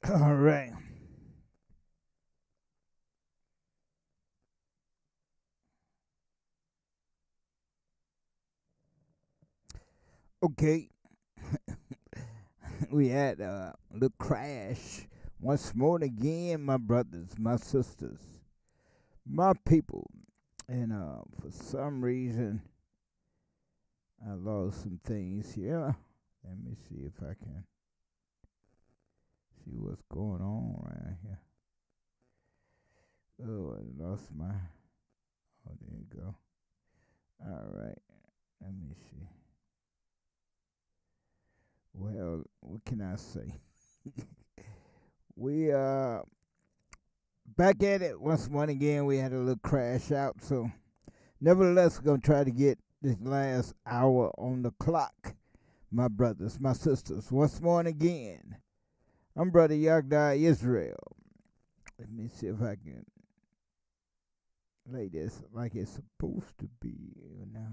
All right. Okay. We had a little crash once more again, my brothers, my sisters, my people. And for some reason, I lost some things here. Let me see if I can see what's going on right here. Oh, I lost my. Oh, there you go. All right. Let me see. Well, what can I say? We back at it once more again. We had a little crash out, so nevertheless, we're gonna try to get this last hour on the clock, my brothers, my sisters. Once more again, I'm Brother Yagdai Israel. Let me see if I can lay this like it's supposed to be. Now,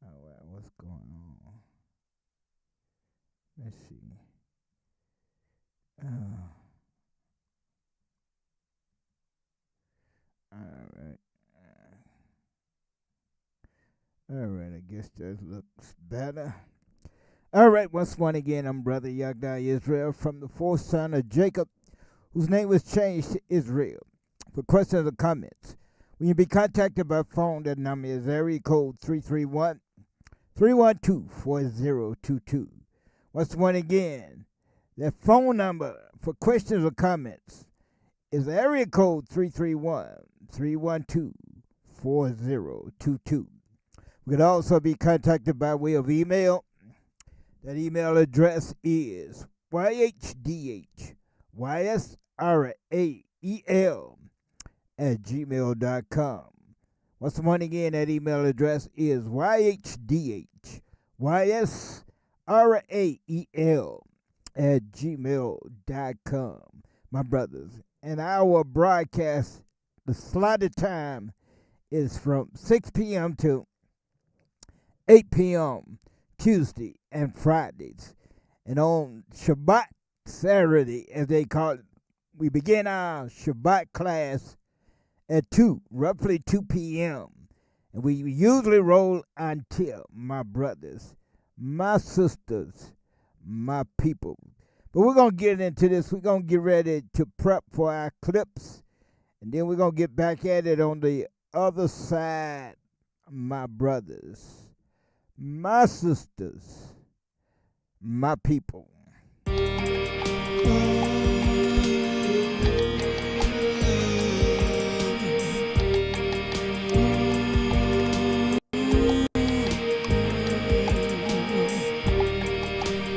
all right, what's going on? Let's see. All right. All right, I guess that looks better. All right, once more again, I'm Brother Yagdai Israel from the fourth son of Jacob, whose name was changed to Israel. For questions or comments, when you be contacted by phone, that number is area code 331-312-4022. Once more again, that phone number for questions or comments is area code 331-312-4022. We can also be contacted by way of email. That email address is yhdhyssrael@gmail.com. Once more again, that email address is yhdhyssrael@gmail.com. My brothers, and our broadcast, the slotted time is from 6 p.m. to 8 p.m. Tuesday and Fridays. And on Shabbat, Saturday, as they call it, we begin our Shabbat class at roughly 2 p.m. And we usually roll until, my brothers, my sisters, my people. But we're going to get into this. We're going to get ready to prep for our clips. And then we're going to get back at it on the other side, my brothers, my sisters, my people.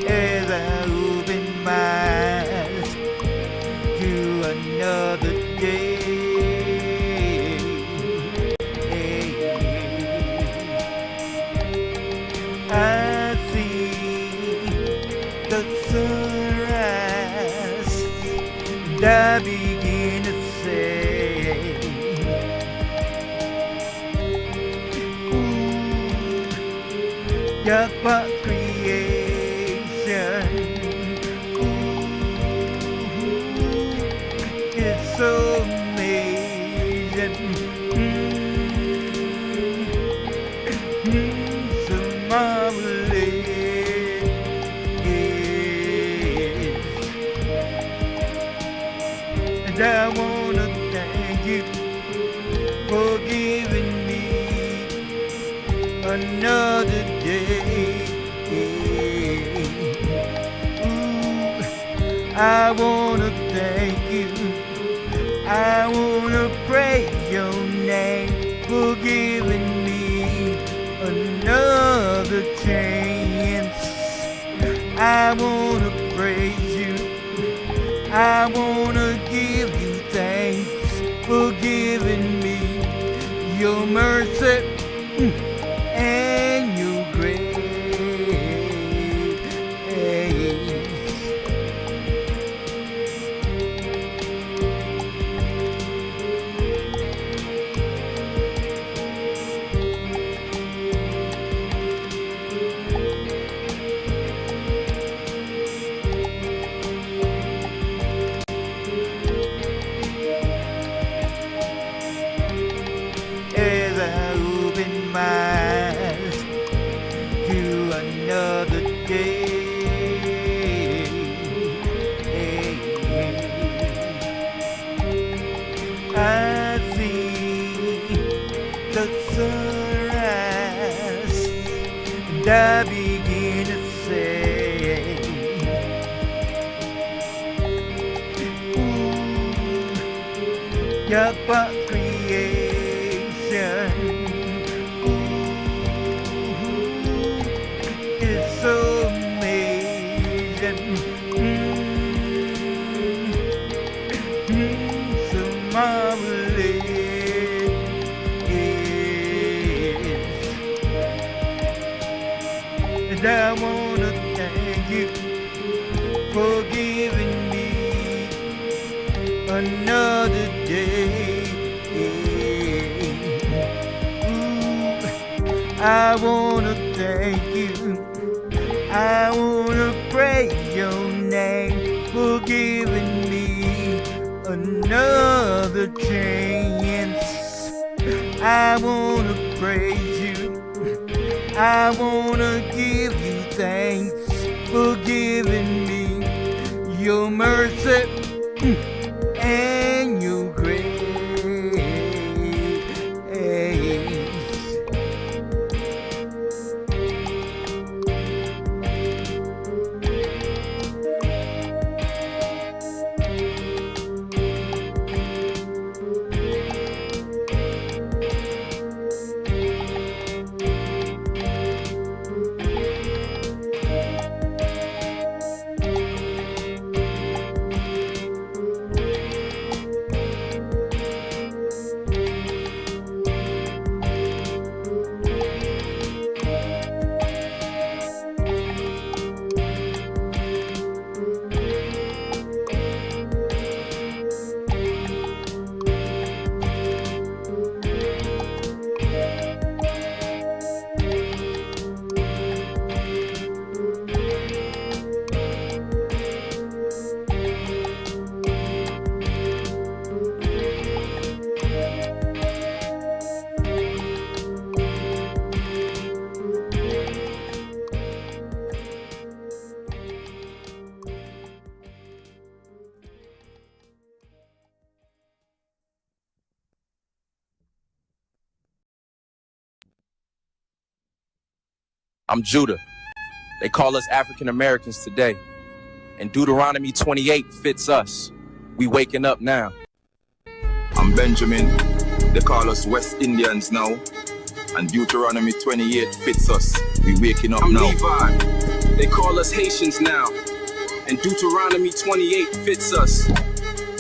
As I open my eyes to another day, I see the sunrise, and I begin to say, ooh, Yahweh creation, ooh, it's so amazing. So marvelous, and I wanna thank you for giving me another day. Ooh, I wanna thank you. I wanna praise your name for giving me another chance. I wanna praise you. I wanna give you thanks for giving me your mercy and your grace. miles to another day. I see the sunrise, and I begin to say, ooh, your creation, ooh, is so amazing, so marvelous. And I wanna thank you for giving me another day. Ooh, I wanna thank you. I wanna praise your name for giving me another chance. I wanna praise you. I wanna give you thanks for giving me your mercy and your grace. I'm Judah. They call us African Americans today. And Deuteronomy 28 fits us. We waking up now. I'm Benjamin. They call us West Indians now. And Deuteronomy 28 fits us. We waking up now. I'm Levi. They call us Haitians now. And Deuteronomy 28 fits us.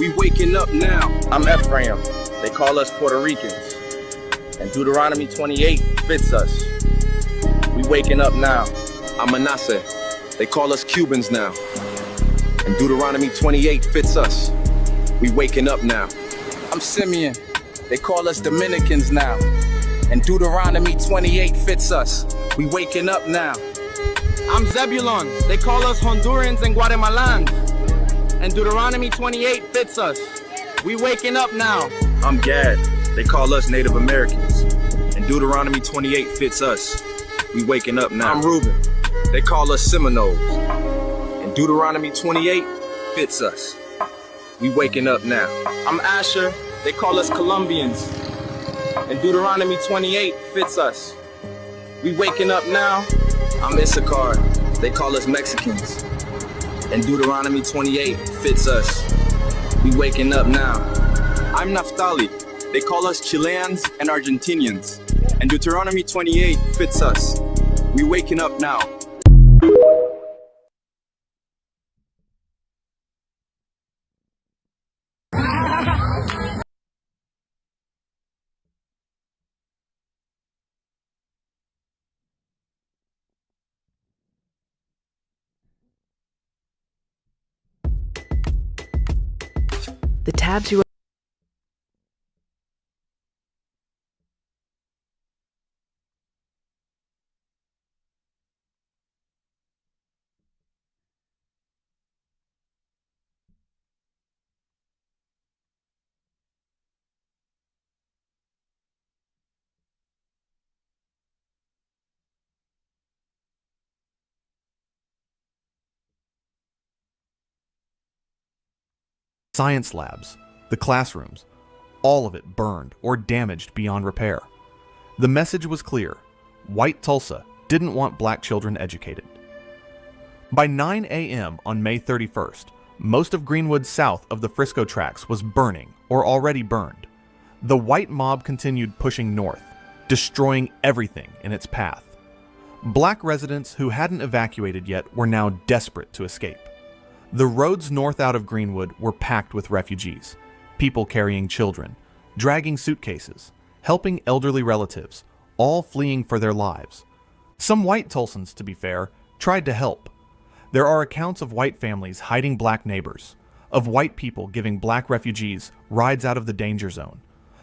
We waking up now. I'm Ephraim. They call us Puerto Ricans. And Deuteronomy 28 fits us. We waking up now. I'm Manasseh. They call us Cubans now. And Deuteronomy 28 fits us. We waking up now. I'm Simeon. They call us Dominicans now. And Deuteronomy 28 fits us. We waking up now. I'm Zebulon. They call us Hondurans and Guatemalans. And Deuteronomy 28 fits us. We waking up now. I'm Gad. They call us Native Americans. And Deuteronomy 28 fits us. We waking up now. I'm Reuben. They call us Seminoles. And Deuteronomy 28 fits us. We waking up now. I'm Asher. They call us Colombians. And Deuteronomy 28 fits us. We waking up now. I'm Issachar. They call us Mexicans. And Deuteronomy 28 fits us. We waking up now. I'm Naphtali. They call us Chileans and Argentinians. And Deuteronomy 28 fits us. We waking up now. The tabs you science labs, the classrooms, all of it burned or damaged beyond repair. The message was clear. White Tulsa didn't want black children educated. By 9 a.m. on May 31st, most of Greenwood south of the Frisco tracks was burning or already burned. The white mob continued pushing north, destroying everything in its path. Black residents who hadn't evacuated yet were now desperate to escape. The roads north out of Greenwood were packed with refugees, people carrying children, dragging suitcases, helping elderly relatives, all fleeing for their lives. Some white Tulsans, to be fair, tried to help. There are accounts of white families hiding black neighbors, of white people giving black refugees rides out of the danger zone,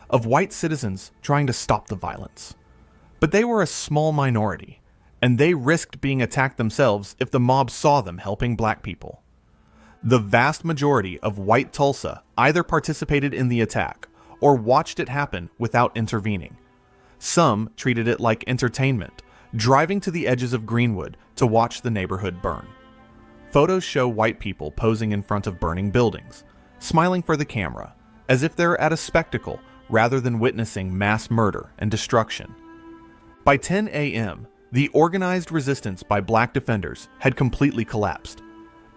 of white citizens trying to stop the violence. But they were a small minority, and they risked being attacked themselves if the mob saw them helping black people. The vast majority of white Tulsa either participated in the attack or watched it happen without intervening. Some treated it like entertainment, driving to the edges of Greenwood to watch the neighborhood burn. Photos show white people posing in front of burning buildings, smiling for the camera, as if they're at a spectacle rather than witnessing mass murder and destruction. By 10 a.m., the organized resistance by black defenders had completely collapsed.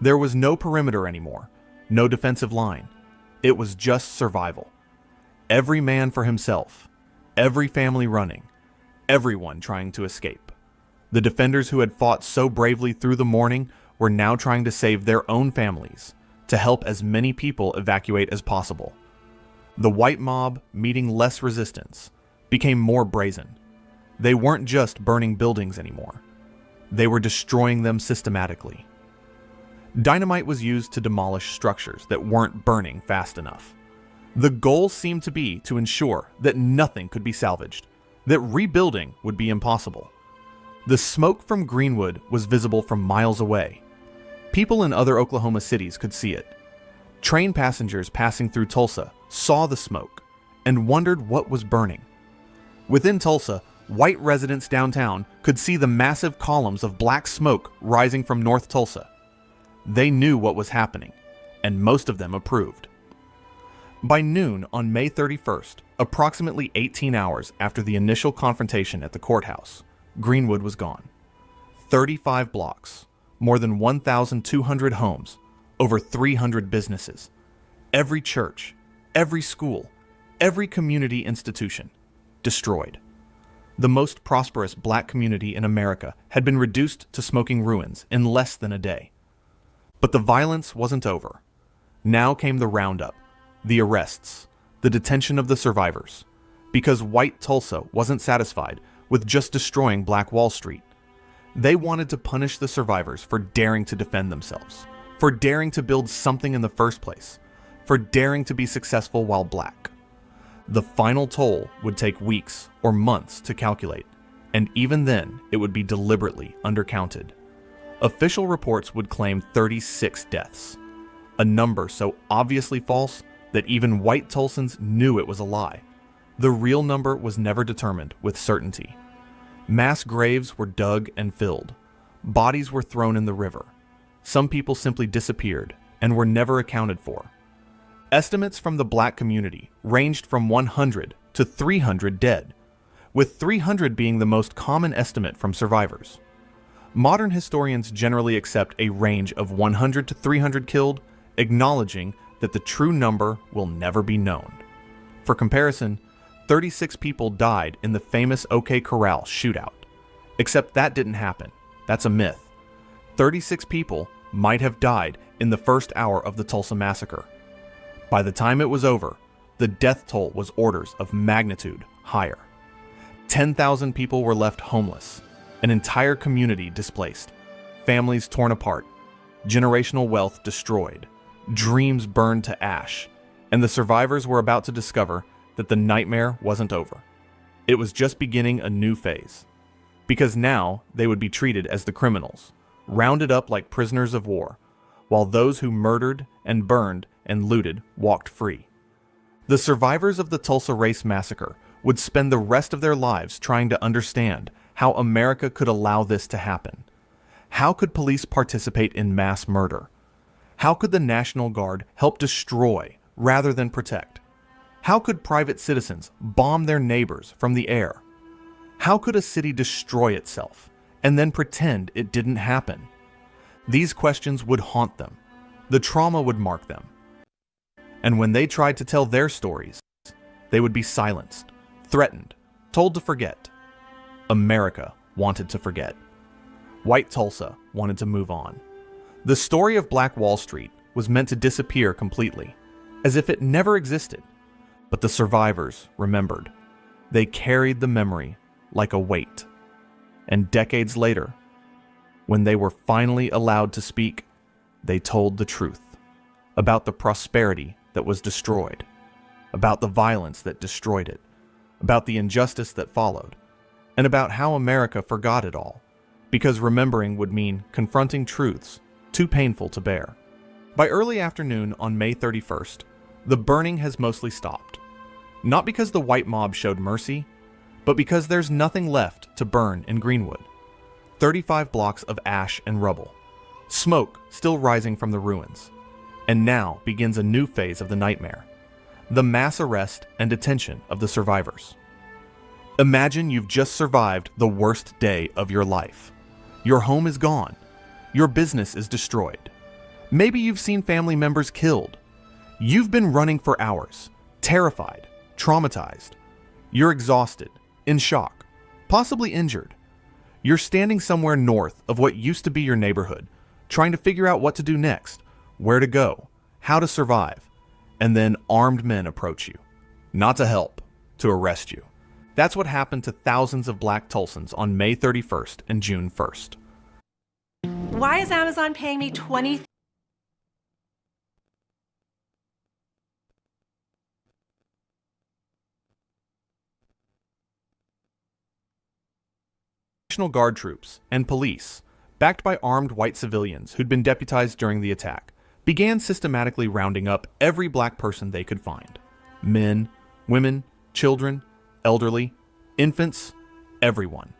There was no perimeter anymore, no defensive line. It was just survival. Every man for himself, every family running, everyone trying to escape. The defenders who had fought so bravely through the morning were now trying to save their own families, to help as many people evacuate as possible. The white mob, meeting less resistance, became more brazen. They weren't just burning buildings anymore. They were destroying them systematically. Dynamite was used to demolish structures that weren't burning fast enough. The goal seemed to be to ensure that nothing could be salvaged, that rebuilding would be impossible. The smoke from Greenwood was visible from miles away. People in other Oklahoma cities could see it. Train passengers passing through Tulsa saw the smoke and wondered what was burning. Within Tulsa, white residents downtown could see the massive columns of black smoke rising from North Tulsa. They knew what was happening, and most of them approved. By noon on May 31st, approximately 18 hours after the initial confrontation at the courthouse, Greenwood was gone. 35 blocks, more than 1,200 homes, over 300 businesses, every church, every school, every community institution, destroyed. The most prosperous black community in America had been reduced to smoking ruins in less than a day. But the violence wasn't over. Now came the roundup, the arrests, the detention of the survivors, because white Tulsa wasn't satisfied with just destroying Black Wall Street. They wanted to punish the survivors for daring to defend themselves, for daring to build something in the first place, for daring to be successful while black. The final toll would take weeks or months to calculate, and even then it would be deliberately undercounted. Official reports would claim 36 deaths, a number so obviously false that even white Tulsans knew it was a lie. The real number was never determined with certainty. Mass graves were dug and filled. Bodies were thrown in the river. Some people simply disappeared and were never accounted for. Estimates from the black community ranged from 100 to 300 dead, with 300 being the most common estimate from survivors. Modern historians generally accept a range of 100 to 300 killed, acknowledging that the true number will never be known. For comparison, 36 people died in the famous OK Corral shootout. Except that didn't happen. That's a myth. 36 people might have died in the first hour of the Tulsa massacre. By the time it was over, the death toll was orders of magnitude higher. 10,000 people were left homeless, an entire community displaced, families torn apart, generational wealth destroyed, dreams burned to ash, and the survivors were about to discover that the nightmare wasn't over. It was just beginning a new phase. Because now they would be treated as the criminals, rounded up like prisoners of war, while those who murdered and burned and looted walked free. The survivors of the Tulsa Race Massacre would spend the rest of their lives trying to understand how America could allow this to happen. How could police participate in mass murder? How could the National Guard help destroy rather than protect? How could private citizens bomb their neighbors from the air? How could a city destroy itself and then pretend it didn't happen? These questions would haunt them. The trauma would mark them. And when they tried to tell their stories, they would be silenced, threatened, told to forget. America wanted to forget. White Tulsa wanted to move on. The story of Black Wall Street was meant to disappear completely, as if it never existed. But the survivors remembered. They carried the memory like a weight. And decades later, when they were finally allowed to speak, they told the truth about the prosperity that was destroyed, about the violence that destroyed it, about the injustice that followed, and about how America forgot it all, because remembering would mean confronting truths too painful to bear. By early afternoon on May 31st, the burning has mostly stopped. Not because the white mob showed mercy, but because there's nothing left to burn in Greenwood. 35 blocks of ash and rubble, smoke still rising from the ruins. And now begins a new phase of the nightmare, the mass arrest and detention of the survivors. Imagine you've just survived the worst day of your life. Your home is gone. Your business is destroyed. Maybe you've seen family members killed. You've been running for hours, terrified, traumatized. You're exhausted, in shock, possibly injured. You're standing somewhere north of what used to be your neighborhood, trying to figure out what to do next, where to go, how to survive, and then armed men approach you. Not to help, to arrest you. That's what happened to thousands of Black Tulsans on May 31st and June 1st. Why is Amazon paying me $20,000? National Guard troops and police, backed by armed white civilians who'd been deputized during the attack, began systematically rounding up every black person they could find. Men, women, children, elderly, infants, everyone.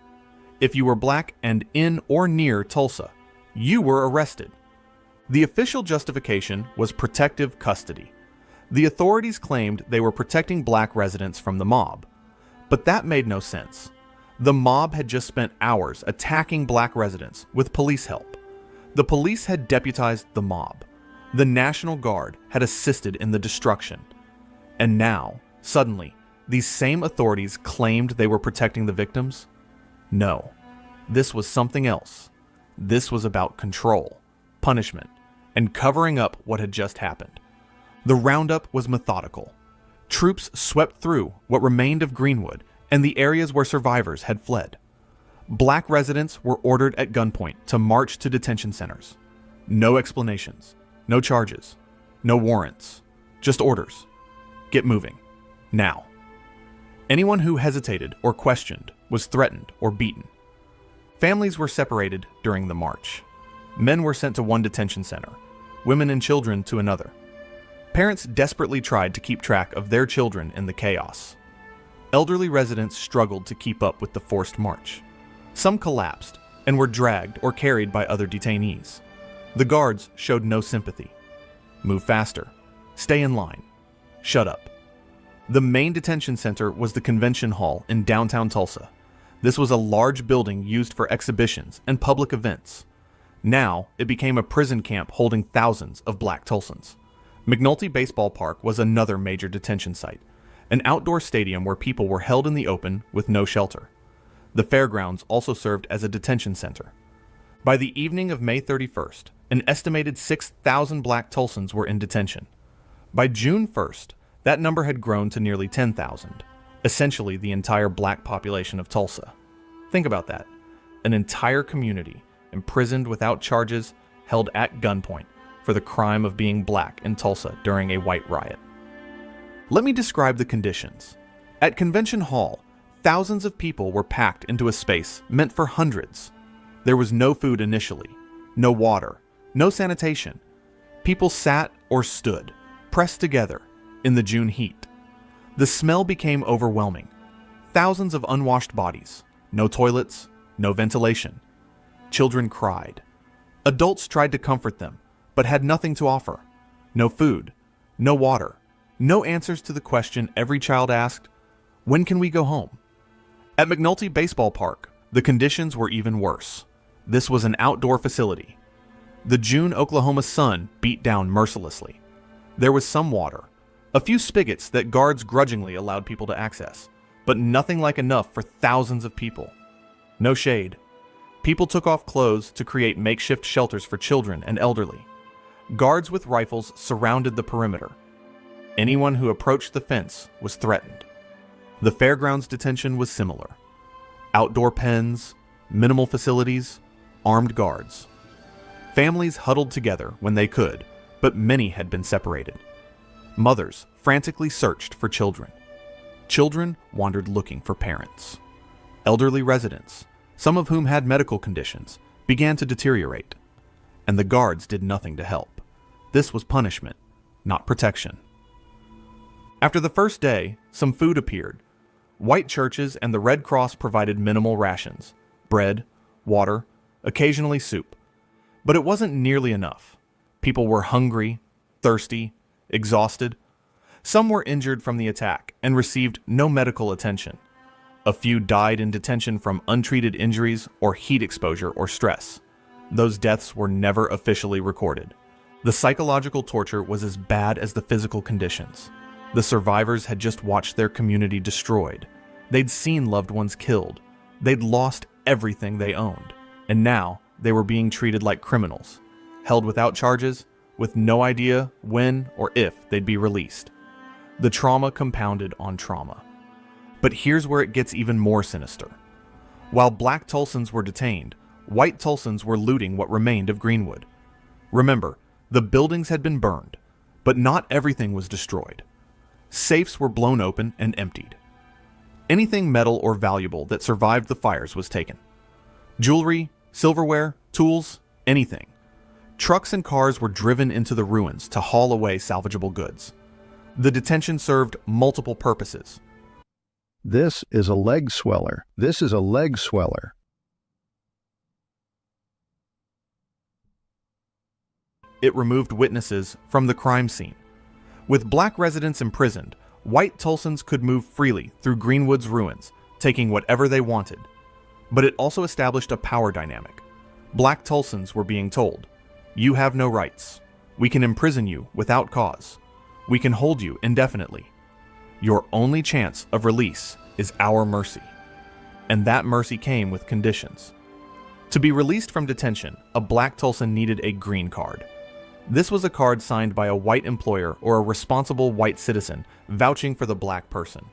If you were black and in or near Tulsa, you were arrested. The official justification was protective custody. The authorities claimed they were protecting black residents from the mob. But that made no sense. The mob had just spent hours attacking black residents with police help. The police had deputized the mob. The National Guard had assisted in the destruction. And now, suddenly, these same authorities claimed they were protecting the victims? No, this was something else. This was about control, punishment, and covering up what had just happened. The roundup was methodical. Troops swept through what remained of Greenwood and the areas where survivors had fled. Black residents were ordered at gunpoint to march to detention centers. No explanations, no charges, no warrants, just orders. Get moving, now. Anyone who hesitated or questioned was threatened or beaten. Families were separated during the march. Men were sent to one detention center, women and children to another. Parents desperately tried to keep track of their children in the chaos. Elderly residents struggled to keep up with the forced march. Some collapsed and were dragged or carried by other detainees. The guards showed no sympathy. Move faster. Stay in line. Shut up. The main detention center was the convention hall in downtown Tulsa. This was a large building used for exhibitions and public events. Now, it became a prison camp holding thousands of Black Tulsans. McNulty Baseball Park was another major detention site, an outdoor stadium where people were held in the open with no shelter. The fairgrounds also served as a detention center. By the evening of May 31st, an estimated 6,000 Black Tulsans were in detention. By June 1st, that number had grown to nearly 10,000, essentially the entire black population of Tulsa. Think about that. An entire community imprisoned without charges, held at gunpoint for the crime of being black in Tulsa during a white riot. Let me describe the conditions. At Convention Hall, thousands of people were packed into a space meant for hundreds. There was no food initially, no water, no sanitation. People sat or stood, pressed together, in the June heat. The smell became overwhelming. Thousands of unwashed bodies, no toilets, no ventilation. Children cried. Adults tried to comfort them, but had nothing to offer. No food, no water, no answers to the question every child asked, when can we go home? At McNulty Baseball Park, the conditions were even worse. This was an outdoor facility. The June Oklahoma sun beat down mercilessly. There was some water, a few spigots that guards grudgingly allowed people to access, but nothing like enough for thousands of people. No shade. People took off clothes to create makeshift shelters for children and elderly. Guards with rifles surrounded the perimeter. Anyone who approached the fence was threatened. The fairgrounds detention was similar. Outdoor pens, minimal facilities, armed guards. Families huddled together when they could, but many had been separated. Mothers frantically searched for children. Children wandered looking for parents. Elderly residents, some of whom had medical conditions, began to deteriorate. And the guards did nothing to help. This was punishment, not protection. After the first day, some food appeared. White churches and the Red Cross provided minimal rations, bread, water, occasionally soup. But it wasn't nearly enough. People were hungry, thirsty, exhausted. Some were injured from the attack and received no medical attention. A few died in detention from untreated injuries or heat exposure or stress. Those deaths were never officially recorded. The psychological torture was as bad as the physical conditions. The survivors had just watched their community destroyed. They'd seen loved ones killed. They'd lost everything they owned. And now they were being treated like criminals, held without charges, with no idea when or if they'd be released. The trauma compounded on trauma. But here's where it gets even more sinister. While black Tulsans were detained, white Tulsans were looting what remained of Greenwood. Remember, the buildings had been burned, but not everything was destroyed. Safes were blown open and emptied. Anything metal or valuable that survived the fires was taken. Jewelry, silverware, tools, anything. Trucks and cars were driven into the ruins to haul away salvageable goods. The detention served multiple purposes. This is a leg sweller. This is a leg sweller. It removed witnesses from the crime scene. With black residents imprisoned, white Tulsans could move freely through Greenwood's ruins, taking whatever they wanted. But it also established a power dynamic. Black Tulsans were being told, "You have no rights. We can imprison you without cause. We can hold you indefinitely. Your only chance of release is our mercy." And that mercy came with conditions. To be released from detention, a black Tulsan needed a green card. This was a card signed by a white employer or a responsible white citizen vouching for the black person.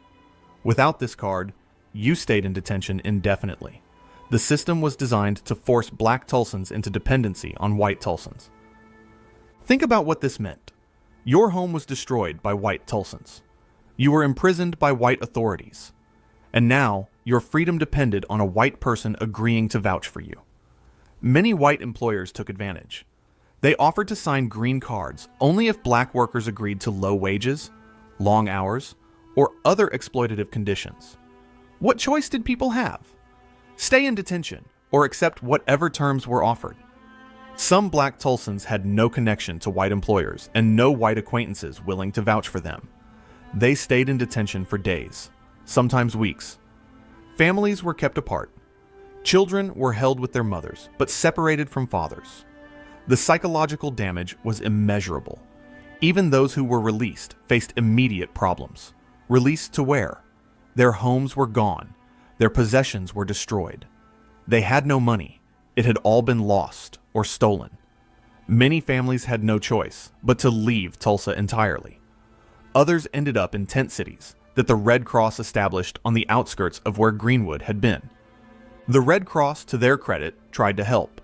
Without this card, you stayed in detention indefinitely. The system was designed to force black Tulsans into dependency on white Tulsans. Think about what this meant. Your home was destroyed by white Tulsans. You were imprisoned by white authorities. And now, your freedom depended on a white person agreeing to vouch for you. Many white employers took advantage. They offered to sign green cards only if black workers agreed to low wages, long hours, or other exploitative conditions. What choice did people have? Stay in detention or accept whatever terms were offered. Some black Tulsans had no connection to white employers and no white acquaintances willing to vouch for them. They stayed in detention for days, sometimes weeks. Families were kept apart. Children were held with their mothers, but separated from fathers. The psychological damage was immeasurable. Even those who were released faced immediate problems. Released to where? Their homes were gone. Their possessions were destroyed. They had no money. It had all been lost or stolen. Many families had no choice but to leave Tulsa entirely. Others ended up in tent cities that the Red Cross established on the outskirts of where Greenwood had been. The Red Cross, to their credit, tried to help.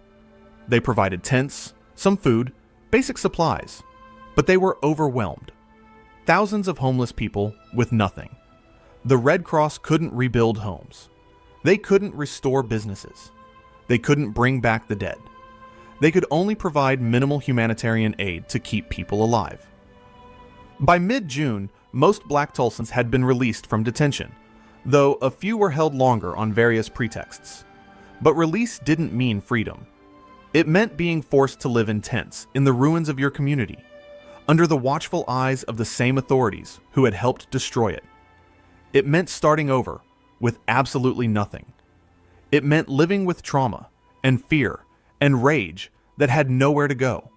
They provided tents, some food, basic supplies, but they were overwhelmed. Thousands of homeless people with nothing. The Red Cross couldn't rebuild homes. They couldn't restore businesses. They couldn't bring back the dead. They could only provide minimal humanitarian aid to keep people alive. By mid-June, most black Tulsans had been released from detention, though a few were held longer on various pretexts. But release didn't mean freedom. It meant being forced to live in tents in the ruins of your community, under the watchful eyes of the same authorities who had helped destroy it. It meant starting over with absolutely nothing. It meant living with trauma and fear and rage that had nowhere to go.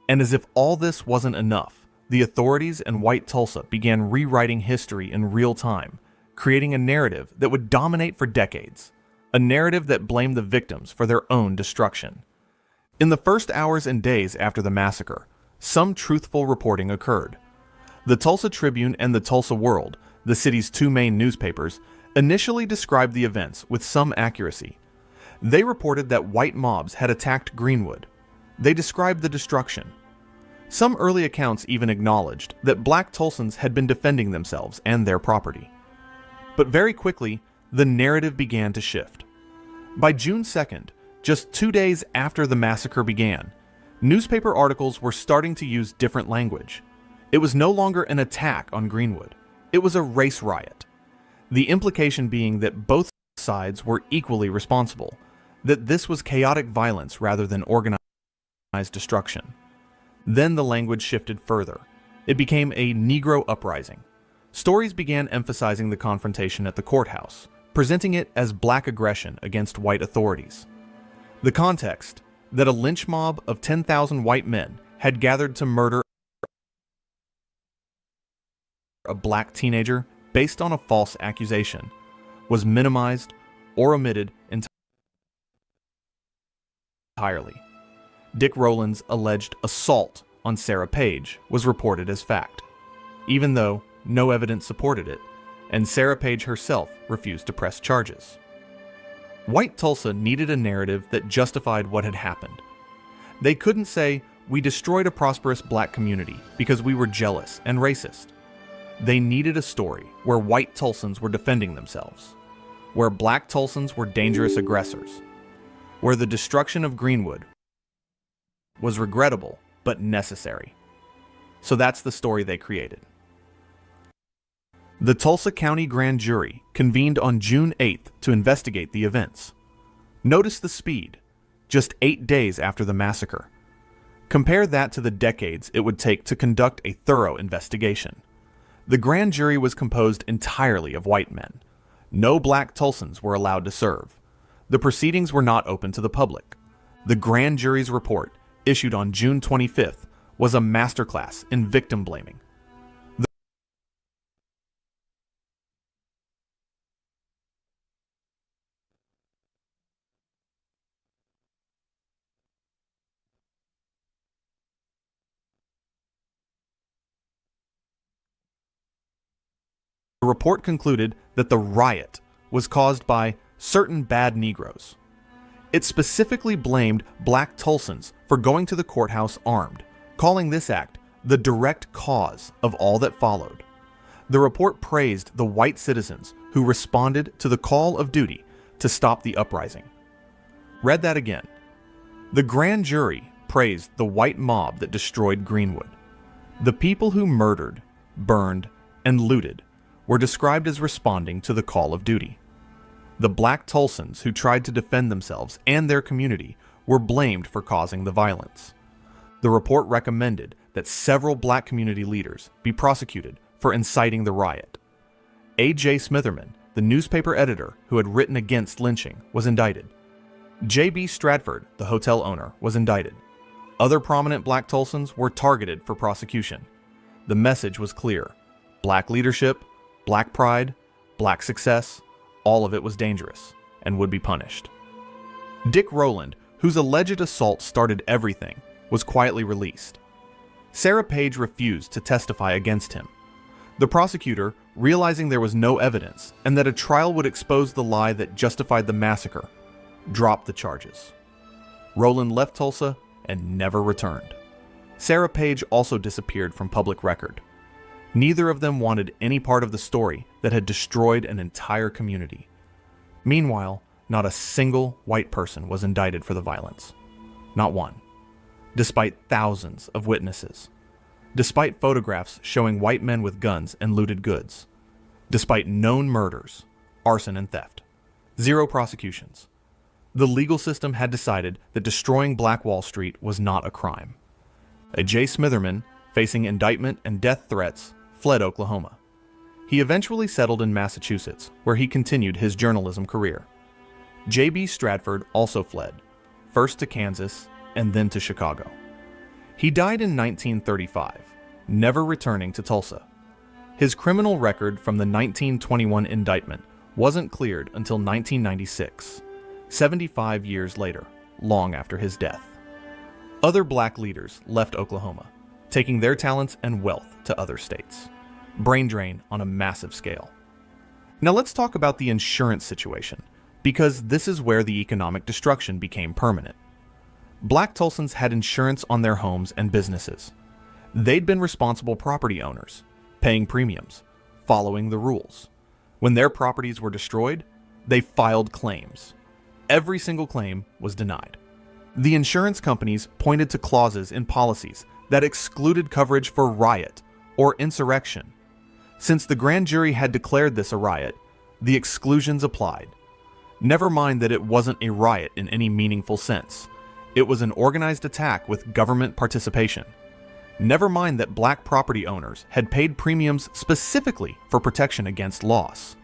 And as if all this wasn't enough, the authorities in White Tulsa began rewriting history in real time, creating a narrative that would dominate for decades, a narrative that blamed the victims for their own destruction. In the first hours and days after the massacre, some truthful reporting occurred. The Tulsa Tribune and the Tulsa World, the city's two main newspapers, initially described the events with some accuracy. They reported that white mobs had attacked Greenwood. They described the destruction. Some early accounts even acknowledged that black Tulsans had been defending themselves and their property. But very quickly, the narrative began to shift. By June 2nd, just 2 days after the massacre began, newspaper articles were starting to use different language. It was no longer an attack on Greenwood. It was a race riot. The implication being that both sides were equally responsible, that this was chaotic violence rather than organized destruction. Then the language shifted further. It became a Negro uprising. Stories began emphasizing the confrontation at the courthouse, presenting it as black aggression against white authorities. The context, that a lynch mob of 10,000 white men had gathered to murder a black teenager based on a false accusation, was minimized or omitted entirely. Dick Rowland's alleged assault on Sarah Page was reported as fact, even though no evidence supported it, and Sarah Page herself refused to press charges. White Tulsa needed a narrative that justified what had happened. They couldn't say, "We destroyed a prosperous black community because we were jealous and racist." They needed a story where white Tulsans were defending themselves, where black Tulsans were dangerous aggressors, where the destruction of Greenwood was regrettable but necessary. So that's the story they created. The Tulsa County Grand Jury convened on June 8th to investigate the events. Notice the speed, just 8 days after the massacre. Compare that to the decades it would take to conduct a thorough investigation. The grand jury was composed entirely of white men. No black Tulsans were allowed to serve. The proceedings were not open to the public. The grand jury's report, issued on June 25th, was a masterclass in victim blaming. The report concluded that the riot was caused by certain bad Negroes. It specifically blamed black Tulsans for going to the courthouse armed, calling this act the direct cause of all that followed. The report praised the white citizens who responded to the call of duty to stop the uprising. Read that again. The grand jury praised the white mob that destroyed Greenwood. The people who murdered, burned, and looted were described as responding to the call of duty. The black Tulsans who tried to defend themselves and their community were blamed for causing the violence. The report recommended that several black community leaders be prosecuted for inciting the riot. A.J. Smitherman, the newspaper editor who had written against lynching, was indicted. J.B. Stratford, the hotel owner, was indicted. Other prominent black Tulsans were targeted for prosecution. The message was clear: black leadership, black pride, black success, all of it was dangerous and would be punished. Dick Rowland, whose alleged assault started everything, was quietly released. Sarah Page refused to testify against him. The prosecutor, realizing there was no evidence and that a trial would expose the lie that justified the massacre, dropped the charges. Rowland left Tulsa and never returned. Sarah Page also disappeared from public record. Neither of them wanted any part of the story that had destroyed an entire community. Meanwhile, not a single white person was indicted for the violence. Not one. Despite thousands of witnesses. Despite photographs showing white men with guns and looted goods. Despite known murders, arson and theft. Zero prosecutions. The legal system had decided that destroying Black Wall Street was not a crime. A J. Smitherman, facing indictment and death threats, fled Oklahoma. He eventually settled in Massachusetts, where he continued his journalism career. J.B. Stratford also fled, first to Kansas and then to Chicago. He died in 1935, never returning to Tulsa. His criminal record from the 1921 indictment wasn't cleared until 1996, 75 years later, long after his death. Other black leaders left Oklahoma, taking their talents and wealth to other states. Brain drain on a massive scale. Now let's talk about the insurance situation, because this is where the economic destruction became permanent. Black Tulsans had insurance on their homes and businesses. They'd been responsible property owners, paying premiums, following the rules. When their properties were destroyed, they filed claims. Every single claim was denied. The insurance companies pointed to clauses in policies that excluded coverage for riot or insurrection. Since the grand jury had declared this a riot, the exclusions applied. Never mind that it wasn't a riot in any meaningful sense. It was an organized attack with government participation. Never mind that black property owners had paid premiums specifically for protection against loss.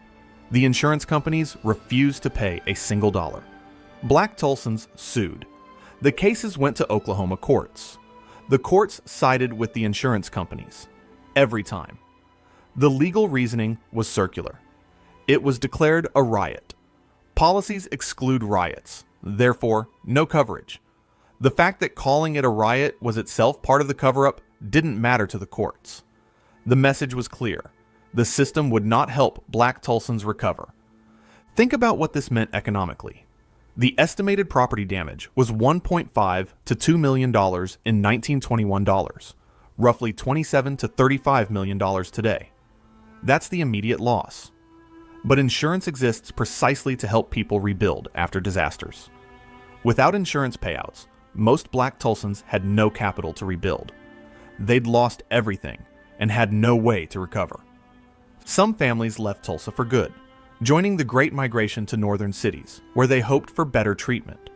The insurance companies refused to pay a single dollar. Black Tulsans sued. The cases went to Oklahoma courts. The courts sided with the insurance companies. Every time. The legal reasoning was circular. It was declared a riot. Policies exclude riots, therefore no coverage. The fact that calling it a riot was itself part of the cover-up didn't matter to the courts. The message was clear. The system would not help black Tulsans recover. Think about what this meant economically. The estimated property damage was $1.5 to $2 million in 1921 dollars, roughly $27 to $35 million today. That's the immediate loss. But insurance exists precisely to help people rebuild after disasters. Without insurance payouts, most black Tulsans had no capital to rebuild. They'd lost everything and had no way to recover. Some families left Tulsa for good, joining the Great Migration to northern cities, where they hoped for better treatment.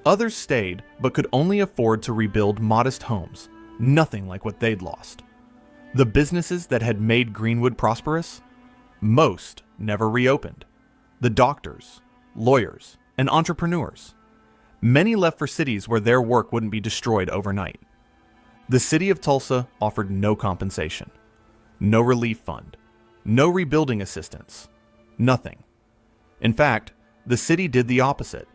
Others stayed, but could only afford to rebuild modest homes, nothing like what they'd lost. The businesses that had made Greenwood prosperous? Most never reopened. The doctors, lawyers, and entrepreneurs. Many left for cities where their work wouldn't be destroyed overnight. The city of Tulsa offered no compensation, no relief fund, no rebuilding assistance, nothing. In fact, the city did the opposite.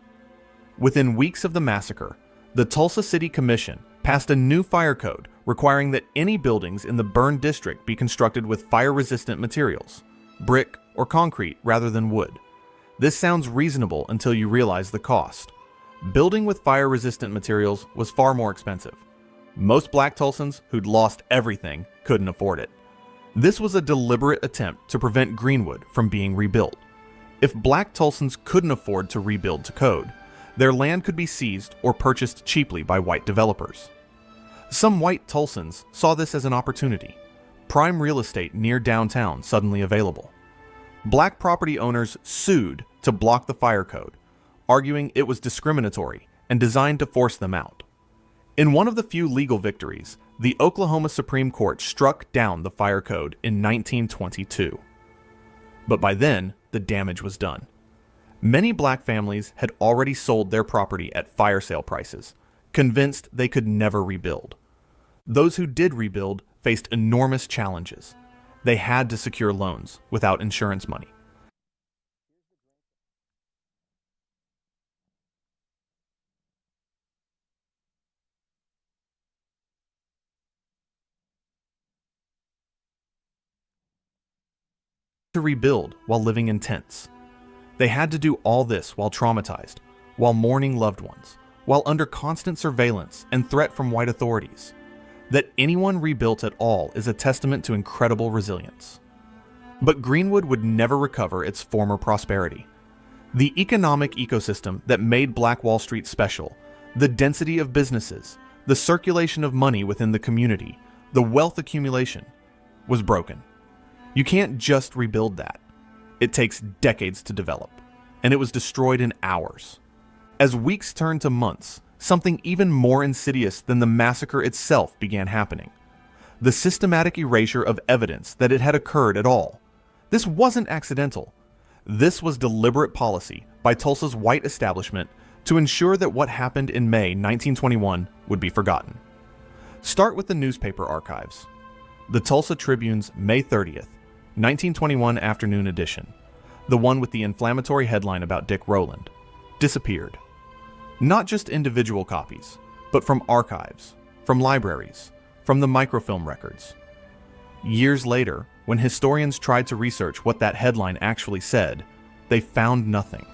Within weeks of the massacre, the Tulsa City Commission passed a new fire code requiring that any buildings in the burned district be constructed with fire-resistant materials, brick or concrete rather than wood. This sounds reasonable until you realize the cost. Building with fire-resistant materials was far more expensive. Most black Tulsans who'd lost everything couldn't afford it. This was a deliberate attempt to prevent Greenwood from being rebuilt. If black Tulsans couldn't afford to rebuild to code, their land could be seized or purchased cheaply by white developers. Some white Tulsans saw this as an opportunity. Prime real estate near downtown suddenly available. Black property owners sued to block the fire code, arguing it was discriminatory and designed to force them out. In one of the few legal victories, the Oklahoma Supreme Court struck down the fire code in 1922. But by then, the damage was done. Many black families had already sold their property at fire sale prices, convinced they could never rebuild. Those who did rebuild faced enormous challenges. They had to secure loans without insurance money. To rebuild while living in tents. They had to do all this while traumatized, while mourning loved ones, while under constant surveillance and threat from white authorities. That anyone rebuilt at all is a testament to incredible resilience. But Greenwood would never recover its former prosperity. The economic ecosystem that made Black Wall Street special, the density of businesses, the circulation of money within the community, the wealth accumulation, was broken. You can't just rebuild that. It takes decades to develop, and it was destroyed in hours. As weeks turned to months, something even more insidious than the massacre itself began happening. The systematic erasure of evidence that it had occurred at all. This wasn't accidental. This was deliberate policy by Tulsa's white establishment to ensure that what happened in May 1921 would be forgotten. Start with the newspaper archives. The Tulsa Tribune's May 30th, 1921 afternoon edition, the one with the inflammatory headline about Dick Rowland, disappeared. Not just individual copies, but from archives, from libraries, from the microfilm records. Years later, when historians tried to research what that headline actually said, they found nothing.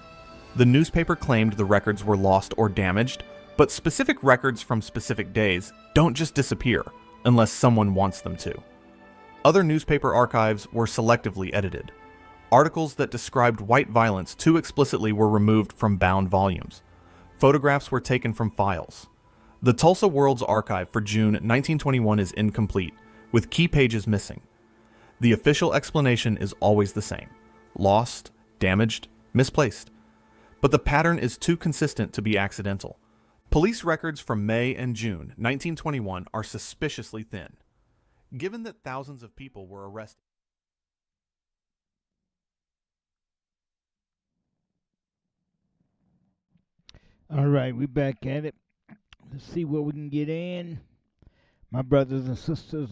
The newspaper claimed the records were lost or damaged, but specific records from specific days don't just disappear unless someone wants them to. Other newspaper archives were selectively edited. Articles that described white violence too explicitly were removed from bound volumes. Photographs were taken from files. The Tulsa World's archive for June 1921 is incomplete, with key pages missing. The official explanation is always the same: lost, damaged, misplaced. But the pattern is too consistent to be accidental. Police records from May and June 1921 are suspiciously thin. Given that thousands of people were arrested. All right, we back at it. Let's see what we can get in. My brothers and sisters,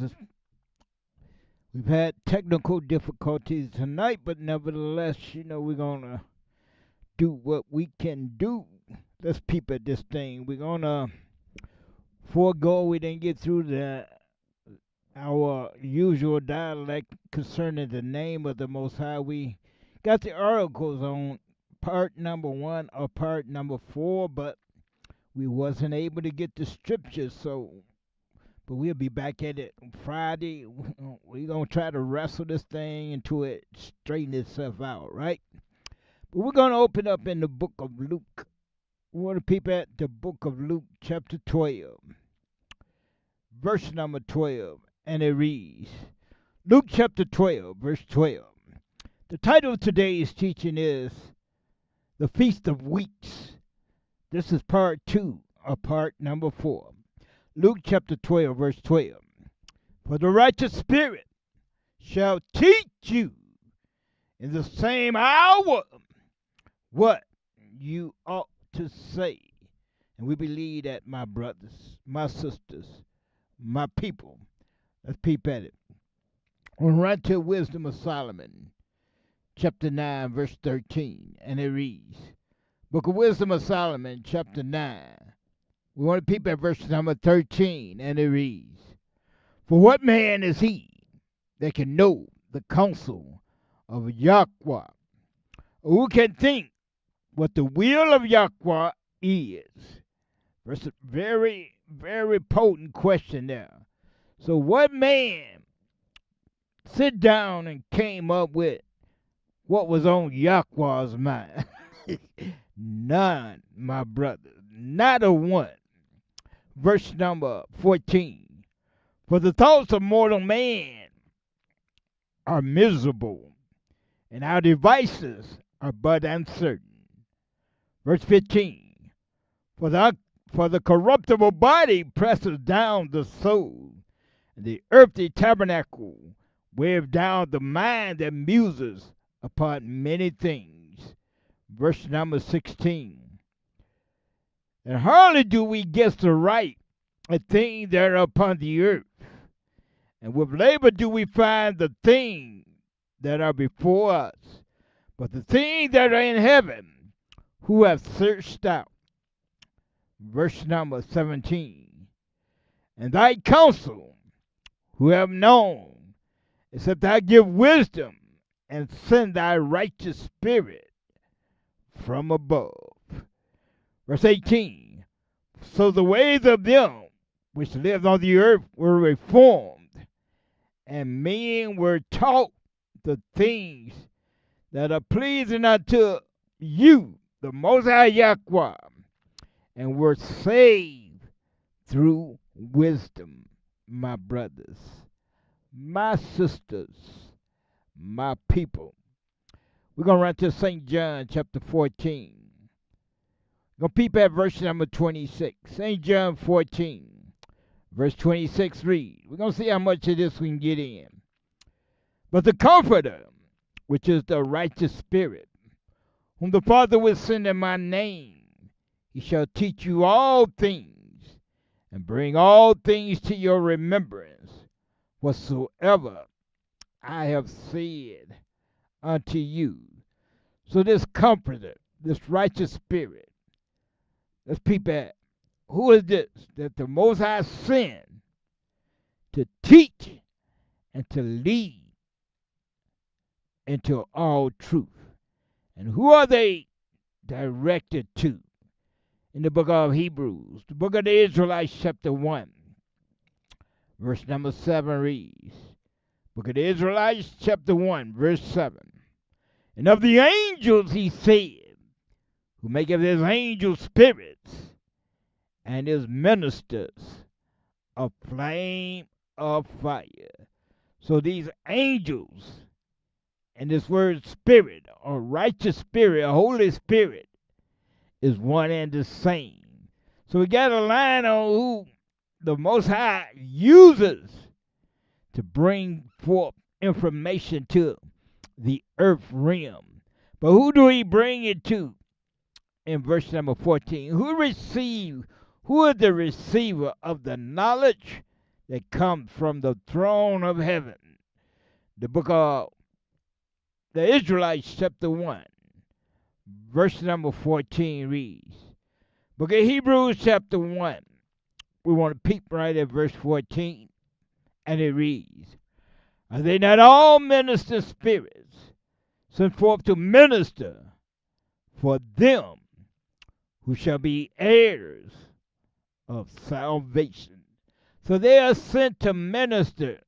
we've had technical difficulties tonight, but nevertheless, we're going to do what we can do. Let's peep at this thing. We're going to forego, we didn't get through our usual dialect concerning the name of the Most High. We got the articles on part number 1 or part number 4, but we wasn't able to get the scriptures, but we'll be back at it on Friday. We're going to try to wrestle this thing until it straightens itself out, right? But we're going to open up in the book of Luke. We want to peep at the book of Luke, chapter 12, verse number 12, and it reads, Luke chapter 12, verse 12. The title of today's teaching is The Feast of Weeks. This is part 2 of part number 4. Luke chapter 12, verse 12. For the righteous spirit shall teach you in the same hour what you ought to say. And we believe that, my brothers, my sisters, my people. Let's peep at it. We'll run to Wisdom of Solomon, chapter 9, verse 13, and it reads, Book of Wisdom of Solomon, chapter 9. We want to peep at verse number 13, and it reads, For what man is he that can know the counsel of Yahweh? Who can think what the will of Yahweh is? That's a very, very potent question there. So what man sit down and came up with what was on Yahweh's mind? None, my brother. Not a one. Verse number 14. For the thoughts of mortal man are miserable, and our devices are but uncertain. Verse 15. For the corruptible body presses down the soul, and the earthly tabernacle wears down the mind that muses upon many things. Verse number 16. And hardly do we guess aright a thing that are upon the earth, and with labor do we find the things that are before us. But the things that are in heaven, who have searched out. Verse number 17. And thy counsel, who have known, except thou give wisdom, and send thy righteous spirit from above. Verse 18. So the ways of them which lived on the earth were reformed, and men were taught the things that are pleasing unto you, the Most High Yahweh, and were saved through wisdom, my brothers, my sisters, my people. We're going to run to St. John chapter 14. Go peep at verse number 26. St. John 14, verse 26 read. We're going to see how much of this we can get in. But the Comforter, which is the righteous Spirit, whom the Father will send in my name, he shall teach you all things, and bring all things to your remembrance, whatsoever I have said unto you. So this Comforter, this righteous Spirit, let's peep at. Who is this that the Most High sent to teach and to lead into all truth? And who are they directed to? In the book of Hebrews, the book of the Israelites, chapter 1, verse number 7 reads. Book of the Israelites, chapter 1, verse 7. And of the angels he said, who maketh his angels spirits, and his ministers a flame of fire. So these angels, and this word spirit, or righteous spirit, or Holy Spirit, is one and the same. So we got a line on who the Most High uses to bring forth information to the earth realm. But who do he bring it to? In verse number 14, who is the receiver of the knowledge that comes from the throne of heaven? The book of the Israelites, chapter 1, verse number 14 reads. Book of Hebrews, chapter 1. We want to peep right at verse 14, and it reads, are they not all minister spirits sent forth to minister for them who shall be heirs of salvation? So they are sent to minister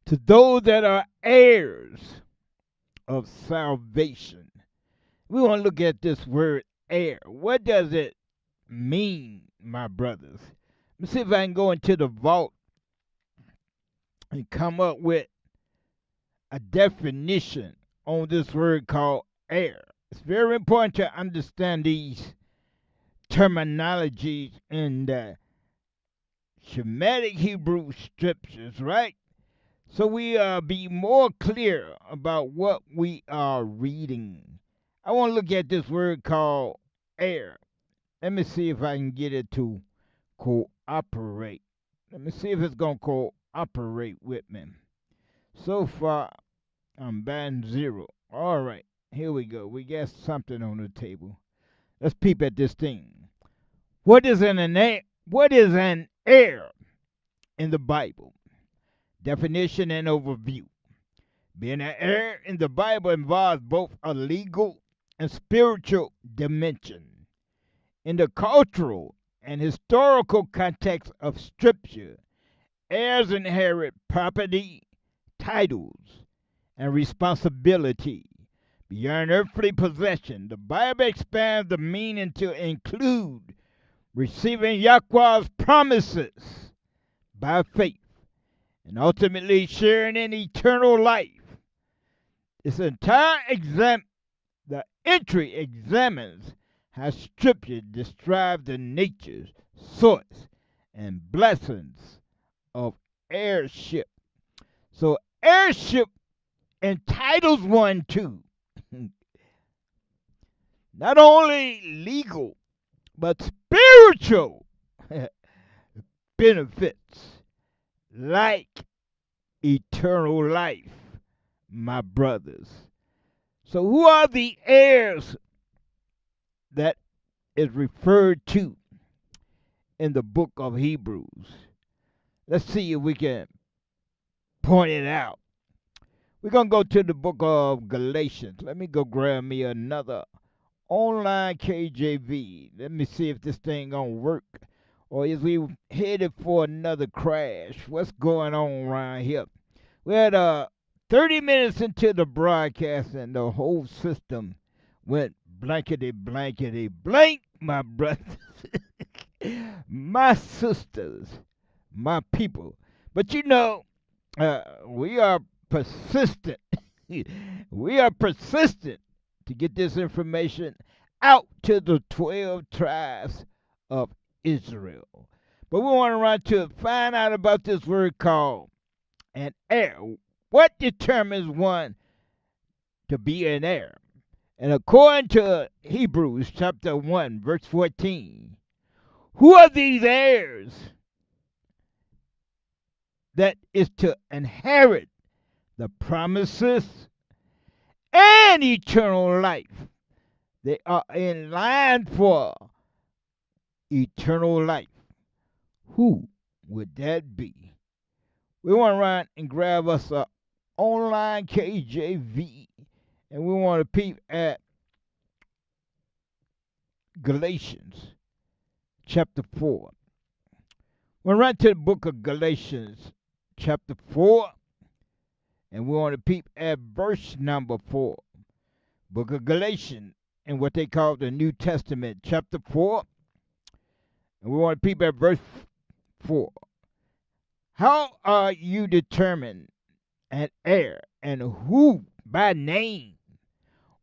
to those that are heirs of salvation. We want to look at this word heir. What does it mean, my brothers? Let me see if I can go into the vault and come up with a definition on this word called heir. It's very important to understand these terminologies in the Shemitic Hebrew scriptures, right? So we be more clear about what we are reading. I want to look at this word called heir. Let me see if I can get it to cooperate. Let me see if it's going to cooperate with me. So far, I'm batting 0. All right, here we go. We got something on the table. Let's peep at this thing. What is an heir in the Bible? Definition and overview. Being an heir in the Bible involves both a legal and spiritual dimension. In the cultural and historical context of Scripture, heirs inherit property, titles, and responsibility beyond earthly possession. The Bible expands the meaning to include receiving Yahweh's promises by faith and ultimately sharing in eternal life. This entire the entry examines how Scripture describes the nature, source, and blessings of heirship. So heirship entitles one to not only legal but spiritual benefits like eternal life, my brothers. So who are the heirs that is referred to in the book of Hebrews? Let's see if we can point it out. We're going to go to the book of Galatians. Let me go grab me another online KJV. Let me see if this thing going to work. Or is we headed for another crash? What's going on around here? We had 30 minutes into the broadcast and the whole system went blankety blank, my brothers, my sisters, my people. But you know, we are persistent. We are persistent to get this information out to the 12 tribes of Israel. But we want to run to find out about this word called an heir. What determines one to be an heir? And according to Hebrews chapter 1, verse 14, who are these heirs that is to inherit the promises and eternal life? They are in line for eternal life. Who would that be? We want to run and grab us a online KJV, and we want to peep at Galatians chapter 4. We'll run to the book of Galatians chapter 4, and we want to peep at verse number 4. Book of Galatians, in what they call the New Testament, chapter 4, and we want to peep at verse 4. How are you determined an heir, and who by name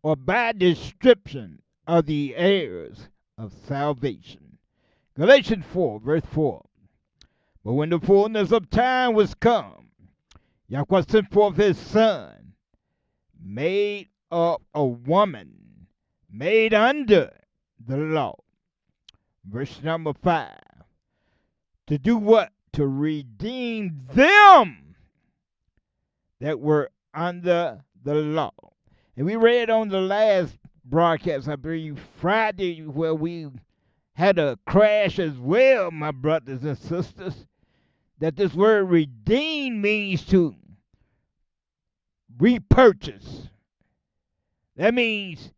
or by description are the heirs of salvation? Galatians 4, verse 4. But when the fullness of time was come, Yahweh sent forth his Son, made of a woman, made under the law. Verse number 5. To do what? To redeem them that were under the law. And we read on the last broadcast, I believe Friday, where we had a crash as well, my brothers and sisters, that this word redeem means to repurchase. That means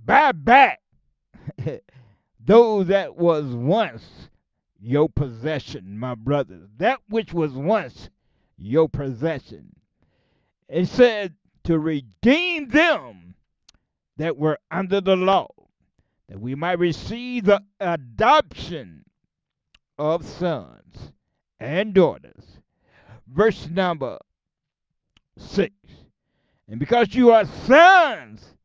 buy back those that was once your possession, my brothers. That which was once your possession. It said to redeem them that were under the law, that we might receive the adoption of sons and daughters. Verse number 6. And because you are sons,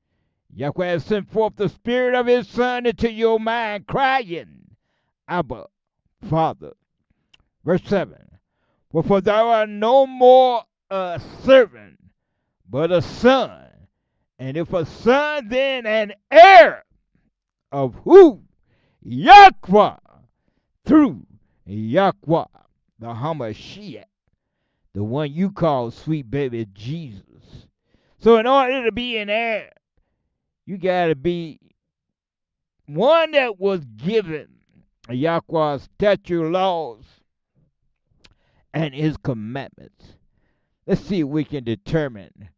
Yahweh has sent forth the Spirit of his Son into your mind, crying, Abba, Father. Verse 7. For thou art no more a servant, but a son. And if a son, then an heir of who? Yahweh, through Yahweh, the Hamashiach, the one you call sweet baby Jesus. So in order to be an heir, you got to be one that was given Yahweh's statute laws and his commandments. Let's see if we can determine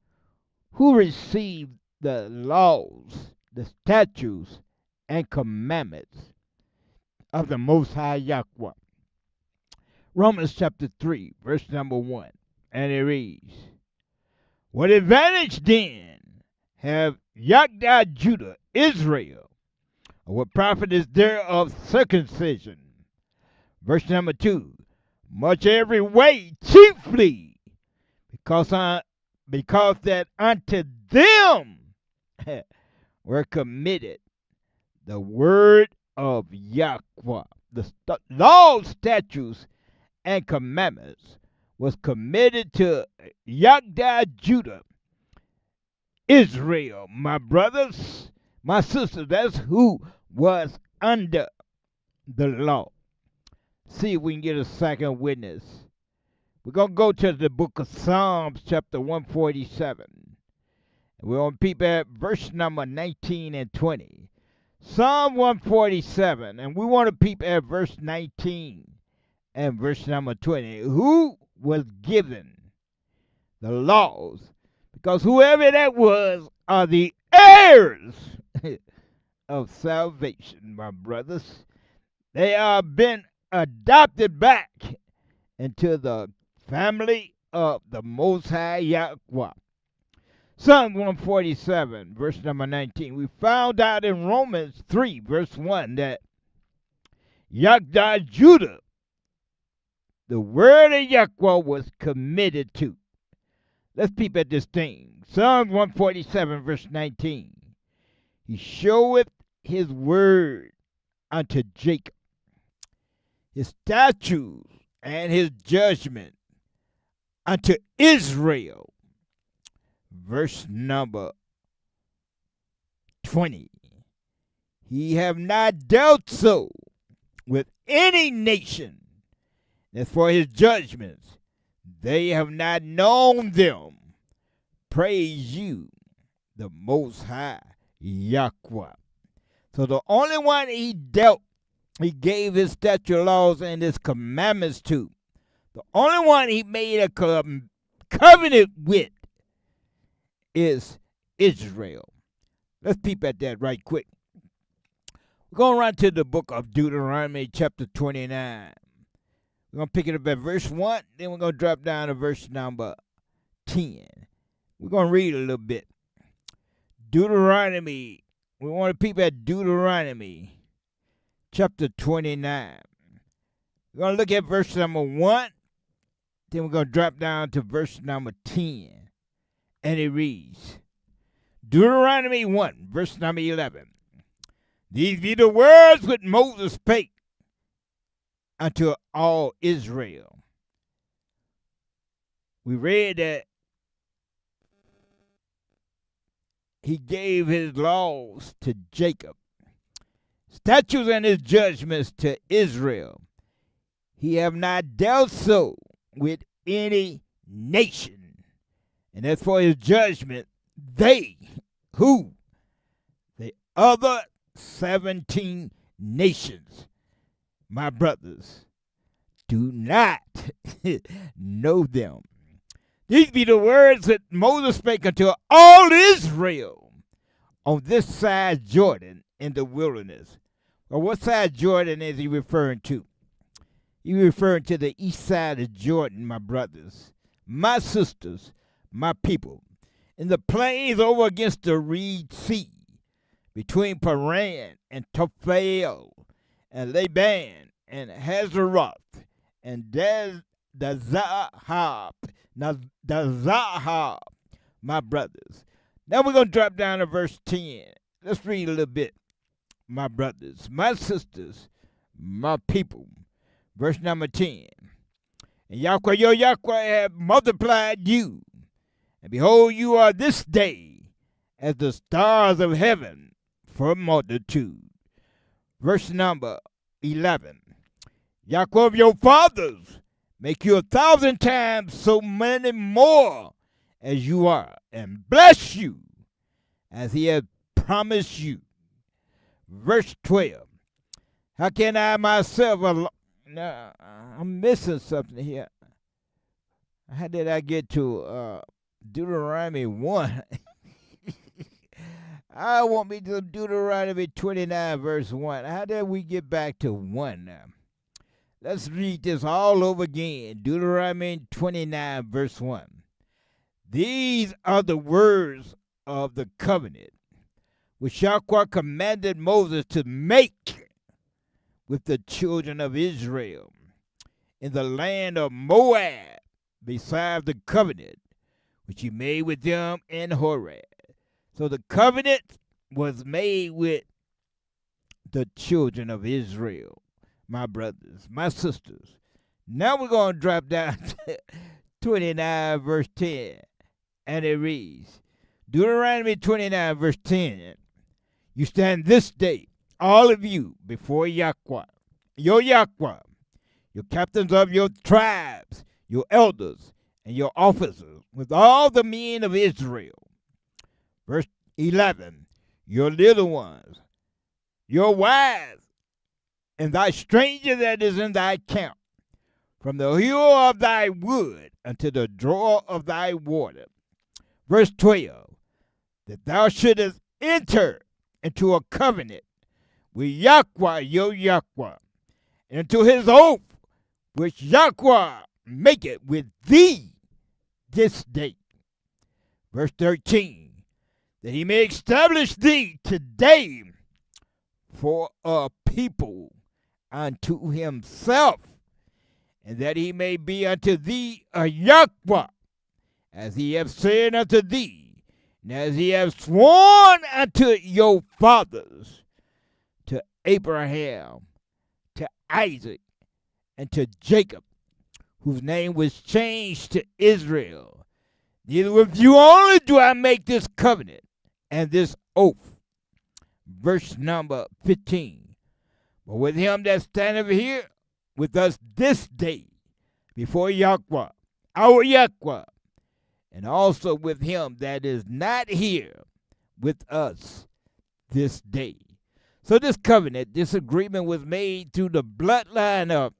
who received the laws, the statutes, and commandments of the Most High Yahweh. Romans chapter 3, verse number 1. And it reads, what advantage then have Yahweh, Judah, Israel? Or what profit is there of circumcision? Verse number 2. Much every way, chiefly because that unto them were committed the word of Yahweh. The law, statutes, and commandments was committed to Yahweh, Judah, Israel. My brothers, my sisters, that's who was under the law. See if we can get a second witness. We're going to go to the book of Psalms, chapter 147. We're going to peep at verse number 19 and 20. Psalm 147, and we want to peep at verse 19 and verse number 20. Who was given the laws? Because whoever that was are the heirs of salvation, my brothers. They are been adopted back into the family of the Most High Yahweh. Psalm 147, verse number 19. We found out in Romans 3, verse 1, that Yahweh, Judah, the word of Yahweh was committed to. Let's peep at this thing. Psalm 147, verse 19. He showeth his word unto Jacob, his statutes and his judgment unto Israel. Verse number 20. He have not dealt so with any nation. As for his judgments, they have not known them. Praise you, the Most High Yahweh. So the only one he gave his statute laws and his commandments to, the only one he made a covenant with is Israel. Let's peep at that right quick. We're going to run to the book of Deuteronomy chapter 29. We're going to pick it up at verse 1, then we're going to drop down to verse number 10. We're going to read a little bit. Deuteronomy, we want to peep at Deuteronomy chapter 29. We're going to look at verse number 1, then we're going to drop down to verse number 10. And it reads, Deuteronomy 1, verse number 11. These be the words which Moses spake unto all Israel. We read that he gave his laws to Jacob, statutes and his judgments to Israel. He have not dealt so with any nation. And as for his judgment, they, who? The other 17 nations, my brothers, do not know them. These be the words that Moses spake unto all Israel on this side Jordan in the wilderness. Well, what side Jordan is he referring to? He's referring to the east side of Jordan, my brothers, my sisters, my people, in the plains over against the Reed Sea, between Paran and Tophel, and Laban, and Hazeroth, and Dazahab, my brothers. Now we're going to drop down to verse 10. Let's read a little bit. My brothers, my sisters, my people. Verse number 10. And Yahweh, your Yahweh, have multiplied you. And behold, you are this day as the stars of heaven for multitude. Verse number 11. Yahweh of your fathers make you 1,000 times so many more as you are, and bless you as he has promised you. Verse 12. How can I myself now, I'm missing something here. How did I get to Deuteronomy 1? I want me to Deuteronomy 29, verse 1. How did we get back to 1 now? Let's read this all over again. Deuteronomy 29, verse 1. These are the words of the covenant which Yahweh commanded Moses to make with the children of Israel in the land of Moab, beside the covenant which he made with them in Horeb. So the covenant was made with the children of Israel, my brothers, my sisters. Now we're going to drop down to 29, verse 10, and it reads, Deuteronomy 29, verse 10, you stand this day, all of you, before Yahweh, your captains of your tribes, your elders, and your officers, with all the men of Israel. Verse 11, your little ones, your wives, and thy stranger that is in thy camp, from the hewer of thy wood unto the drawer of thy water. Verse 12, that thou shouldest enter into a covenant with Yahweh, your Yahweh, and to his oath, which Yahweh maketh with thee this day. Verse 13, that he may establish thee today for a people unto himself, and that he may be unto thee a Yahweh, as he hath said unto thee, And as he has sworn unto your fathers, to Abraham, to Isaac, and to Jacob, whose name was changed to Israel. Neither with you only do I make this covenant and this oath. Verse number 15. But with him that standeth here with us this day before Yahweh, our Yahweh, and also with him that is not here with us this day. So this covenant, this agreement was made through the bloodline of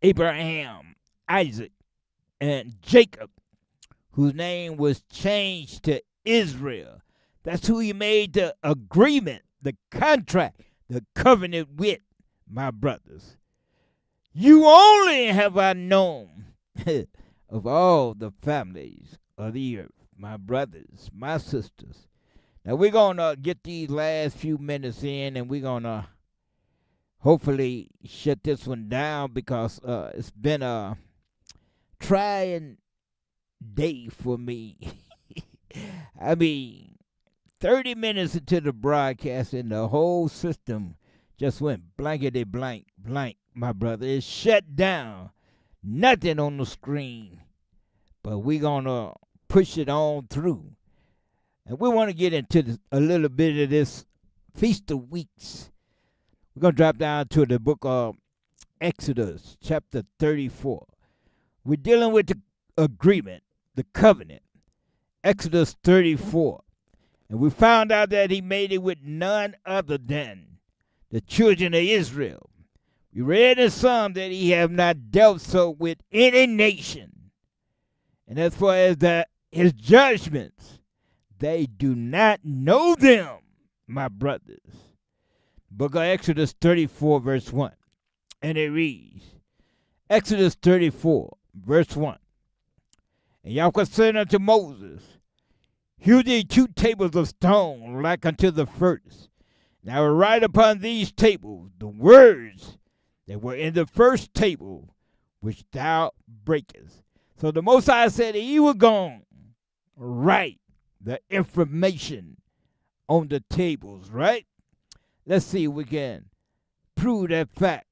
Abraham, Isaac, and Jacob, whose name was changed to Israel. That's who he made the agreement, the contract, the covenant with, my brothers. You only have I known of all the families of the earth, my brothers, my sisters. Now we're going to get these last few minutes in, and we're going to hopefully shut this one down, because it's been a trying day for me. I mean, 30 minutes into the broadcast and the whole system just went blankety blank, my brother. It shut down. Nothing on the screen. But we're going to push it on through. And we want to get into a little bit of this Feast of Weeks. We're going to drop down to the book of Exodus, chapter 34. We're dealing with the agreement, the covenant. Exodus 34. And we found out that he made it with none other than the children of Israel. We read in Psalm that he have not dealt so with any nation. And as far as his judgments, they do not know them, my brothers. Book of Exodus 34, verse 1. And it reads, Exodus 34, verse 1. And Yahweh said unto Moses, Hew thee 2 tables of stone like unto the first. And I will write upon these tables the words that were in the first table, which thou breakest. So the Most High said he was going to write the information on the tables, right? Let's see if we can prove that fact.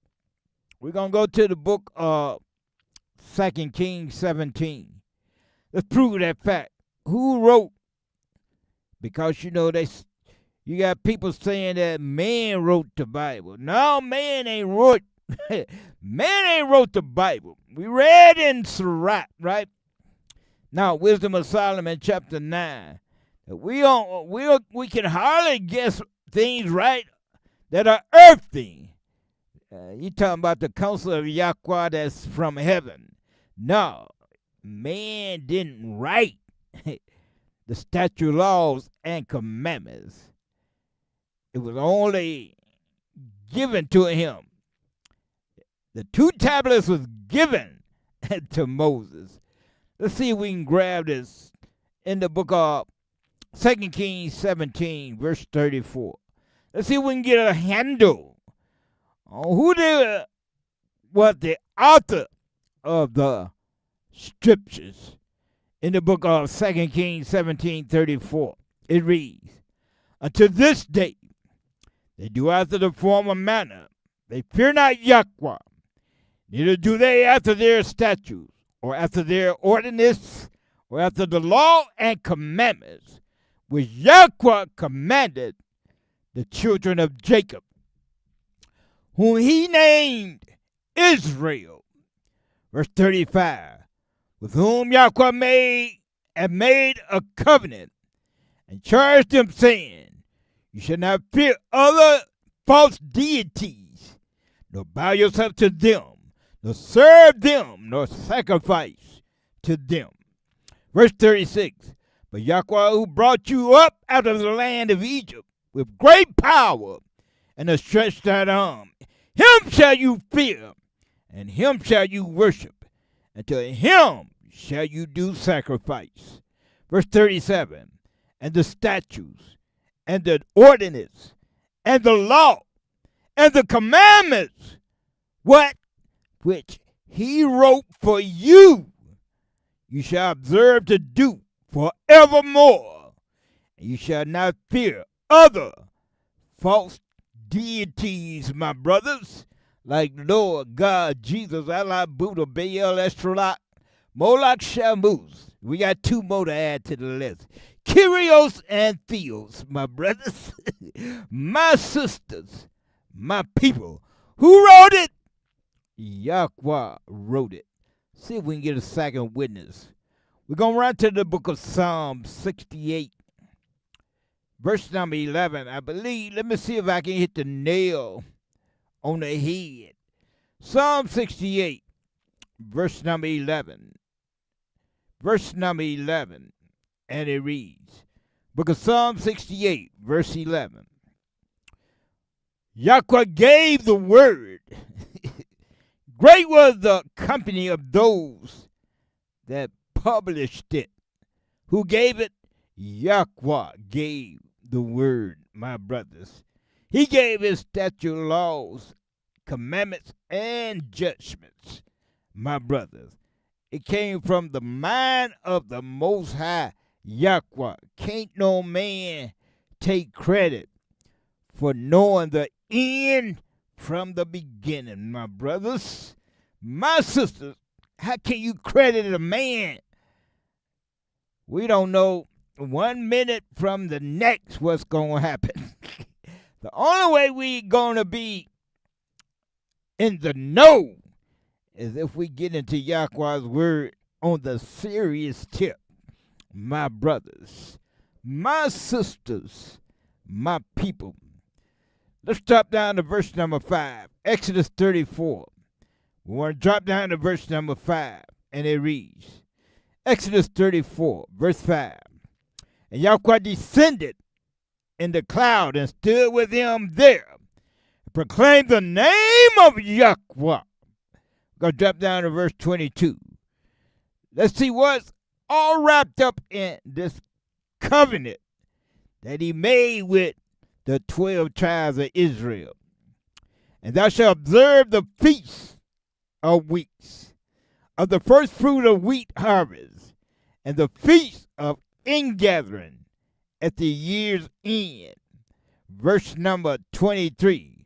We're going to go to the book of 2 Kings 17. Let's prove that fact. Who wrote? Because, you got people saying that man wrote the Bible. No, man ain't wrote. Man ain't wrote the Bible. We read in Sirach, right? Now, Wisdom of Solomon, chapter 9. We can hardly guess things right that are earthly. You talking about the counsel of Yahweh that's from heaven. No, man didn't write the statute, laws, and commandments. It was only given to him. The 2 tablets was given to Moses. Let's see if we can grab this in the book of 2 Kings 17, verse 34. Let's see if we can get a handle on who was the author of the scriptures. In the book of 2 Kings 17:34, it reads, Unto this day they do after the former manner. They fear not Yahweh, neither do they after their statutes, or after their ordinance, or after the law and commandments, which Yahweh commanded the children of Jacob, whom he named Israel. Verse 35. With whom Yahweh made a covenant, and charged them, saying, You shall not fear other false deities, nor bow yourself to them, nor serve them, nor sacrifice to them. Verse 36. But Yahweh, who brought you up out of the land of Egypt with great power and a stretched out arm, him shall you fear, and him shall you worship, and to him shall you do sacrifice. Verse 37. And the statutes, and the ordinance, and the law, and the commandments, what? Which he wrote for you, you shall observe to do forevermore. You shall not fear other false deities, my brothers, like Lord God, Jesus, Allah, Buddha, Baal, Estrelot, Moloch, Shammuz. We got two more to add to the list. Kyrios and Theos, my brothers, my sisters, my people. Who wrote it? Yahweh wrote it. See if we can get a second witness. We're going to run to the book of Psalm 68, verse number 11. I believe, let me see if I can hit the nail on the head. Psalm 68, verse number 11. Verse number 11. And it reads, book of Psalm 68, verse 11. Yahweh gave the word. Great was the company of those that published it. Who gave it? Yahweh gave the word, my brothers. He gave his statute, laws, commandments, and judgments, my brothers. It came from the mind of the Most High Yahweh. Can't no man take credit for knowing the end from the beginning, my brothers. My sisters, how can you credit a man? We don't know 1 minute from the next what's going to happen. The only way we going to be in the know is if we get into Yahweh's word on the serious tip. My brothers, my sisters, my people. Let's drop down to verse number 5, Exodus 34. We want to drop down to verse number 5, and it reads, Exodus 34, verse 5. And Yahweh descended in the cloud and stood with him there, and proclaimed the name of Yahweh. We're going to drop down to verse 22. Let's see what's all wrapped up in this covenant that he made with the 12 tribes of Israel. And thou shalt observe the feast of weeks, of the first fruit of wheat harvest, and the feast of ingathering at the year's end. Verse number 23.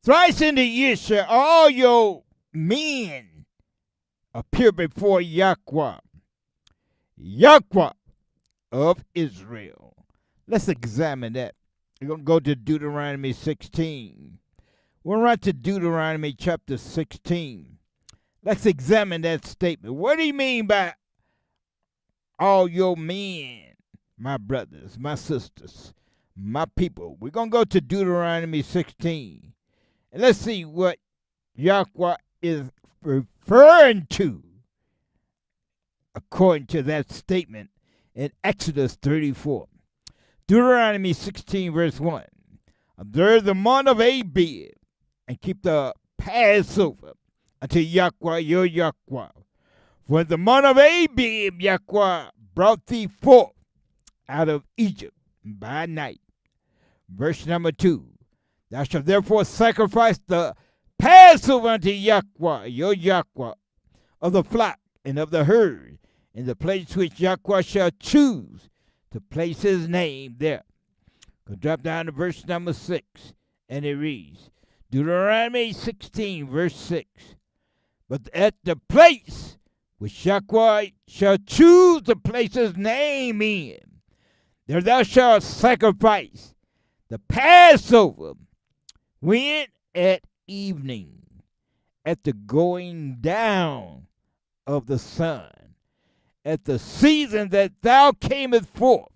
Thrice in the year shall all your men appear before Yahweh, Yahweh of Israel. Let's examine that. We're going to go to Deuteronomy 16. We'll run to Deuteronomy chapter 16. Let's examine that statement. What do you mean by all your men, my brothers, my sisters, my people? We're going to go to Deuteronomy 16. And let's see what Yahweh is referring to according to that statement in Exodus 34. Deuteronomy 16, verse 1. Observe the month of Abib and keep the Passover unto Yahweh your Yahweh. For in the month of Abib Yahweh brought thee forth out of Egypt by night. Verse number 2. Thou shalt therefore sacrifice the Passover unto Yahweh your Yahweh of the flock and of the herd in the place which Yahweh shall choose to place his name there. Go drop down to verse number 6, and it reads, Deuteronomy 16, verse 6. But at the place which Yahweh shall choose to place his name in, there thou shalt sacrifice the Passover when at evening, at the going down of the sun, at the season that thou camest forth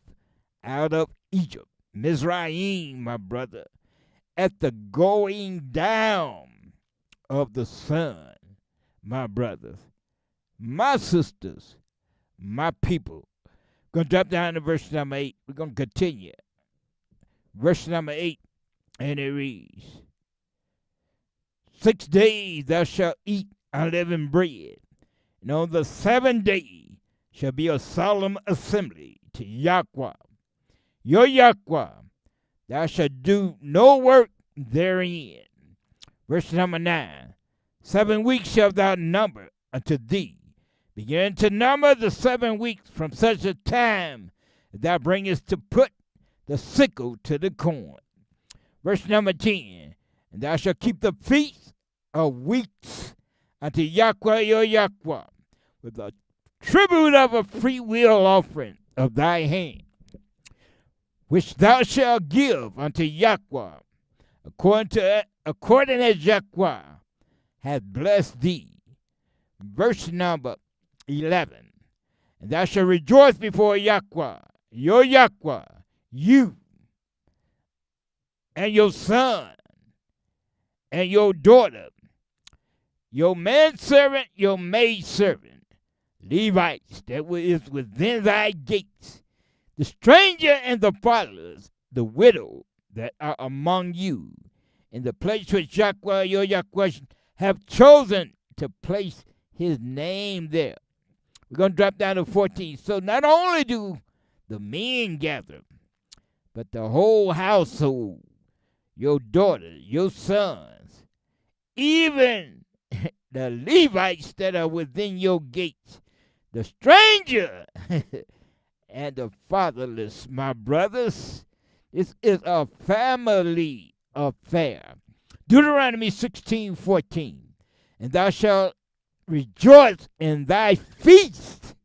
out of Egypt, Mizraim, my brother, at the going down of the sun, my brothers, my sisters, my people. We're going to drop down to verse number 8. We're going to continue. Verse number 8, and it reads, 6 days thou shalt eat unleavened bread, and on the 7th day shall be a solemn assembly to Yahweh, your Yahweh. Thou shalt do no work therein. Verse number 9. 7 weeks shalt thou number unto thee, Begin to number the 7 weeks from such a time as thou bringest to put the sickle to the corn. Verse number 10. And thou shalt keep the feast of weeks unto Yahweh your Yahweh, with a tribute of a free will offering of thy hand, which thou shalt give unto Yahweh, according as Yahweh hath blessed thee. Verse number 11. And thou shalt rejoice before Yahweh, your Yahweh, you and your son and your daughter, your manservant, your maidservant, Levites that is within thy gates, the stranger and the fatherless, the widow that are among you, in the place which Yahweh your Yahweh have chosen to place his name there. We're going to drop down to 14. So not only do the men gather, but the whole household, your daughters, your sons, even the Levites that are within your gates, the stranger and the fatherless, my brothers. This is a family affair. Deuteronomy 16:14. And thou shalt rejoice in thy feast,